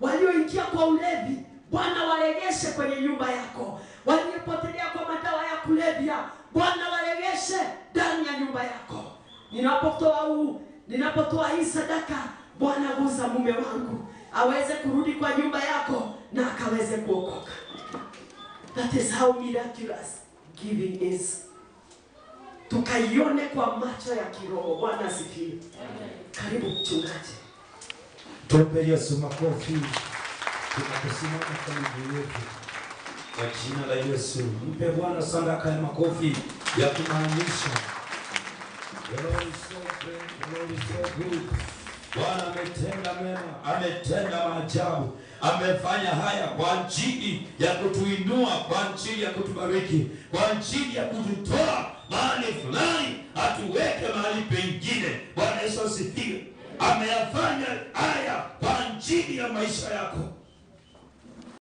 walioingia kwa ulevi. Bwana waregeshe kwenye nyumba yako. Waliopotelea kwa madawa ya kulevya, Bwana waregeshe ndani ya nyumba yako. Ninapotoa hii sadaka, Bwana gusa mume wangu aweze kurudi kwa nyumba yako na akaweze kuokoka. That is how miraculous giving is. Tukaione kwa macho ya kiroho. Bwana asifiwe. Karibu mchungaji. Tupe Yesu makofi. Tunakusimama kwa miguu yetu. Kwa jina la Yesu. Mpe Bwana sadaka ya makofi ya kumaanisha. The Lord is so great, the Lord is so good. Bwana ametenda mema, ametenda maajabu. Amefanya haya kwa ajili ya kutuinua, kwa ajili ya kutubariki, kwa ajili ya kututoa mahali fulani atuweke mahali pengine. Bwana Yesu asifiwe. Ameyafanya haya kwa ajili ya maisha yako.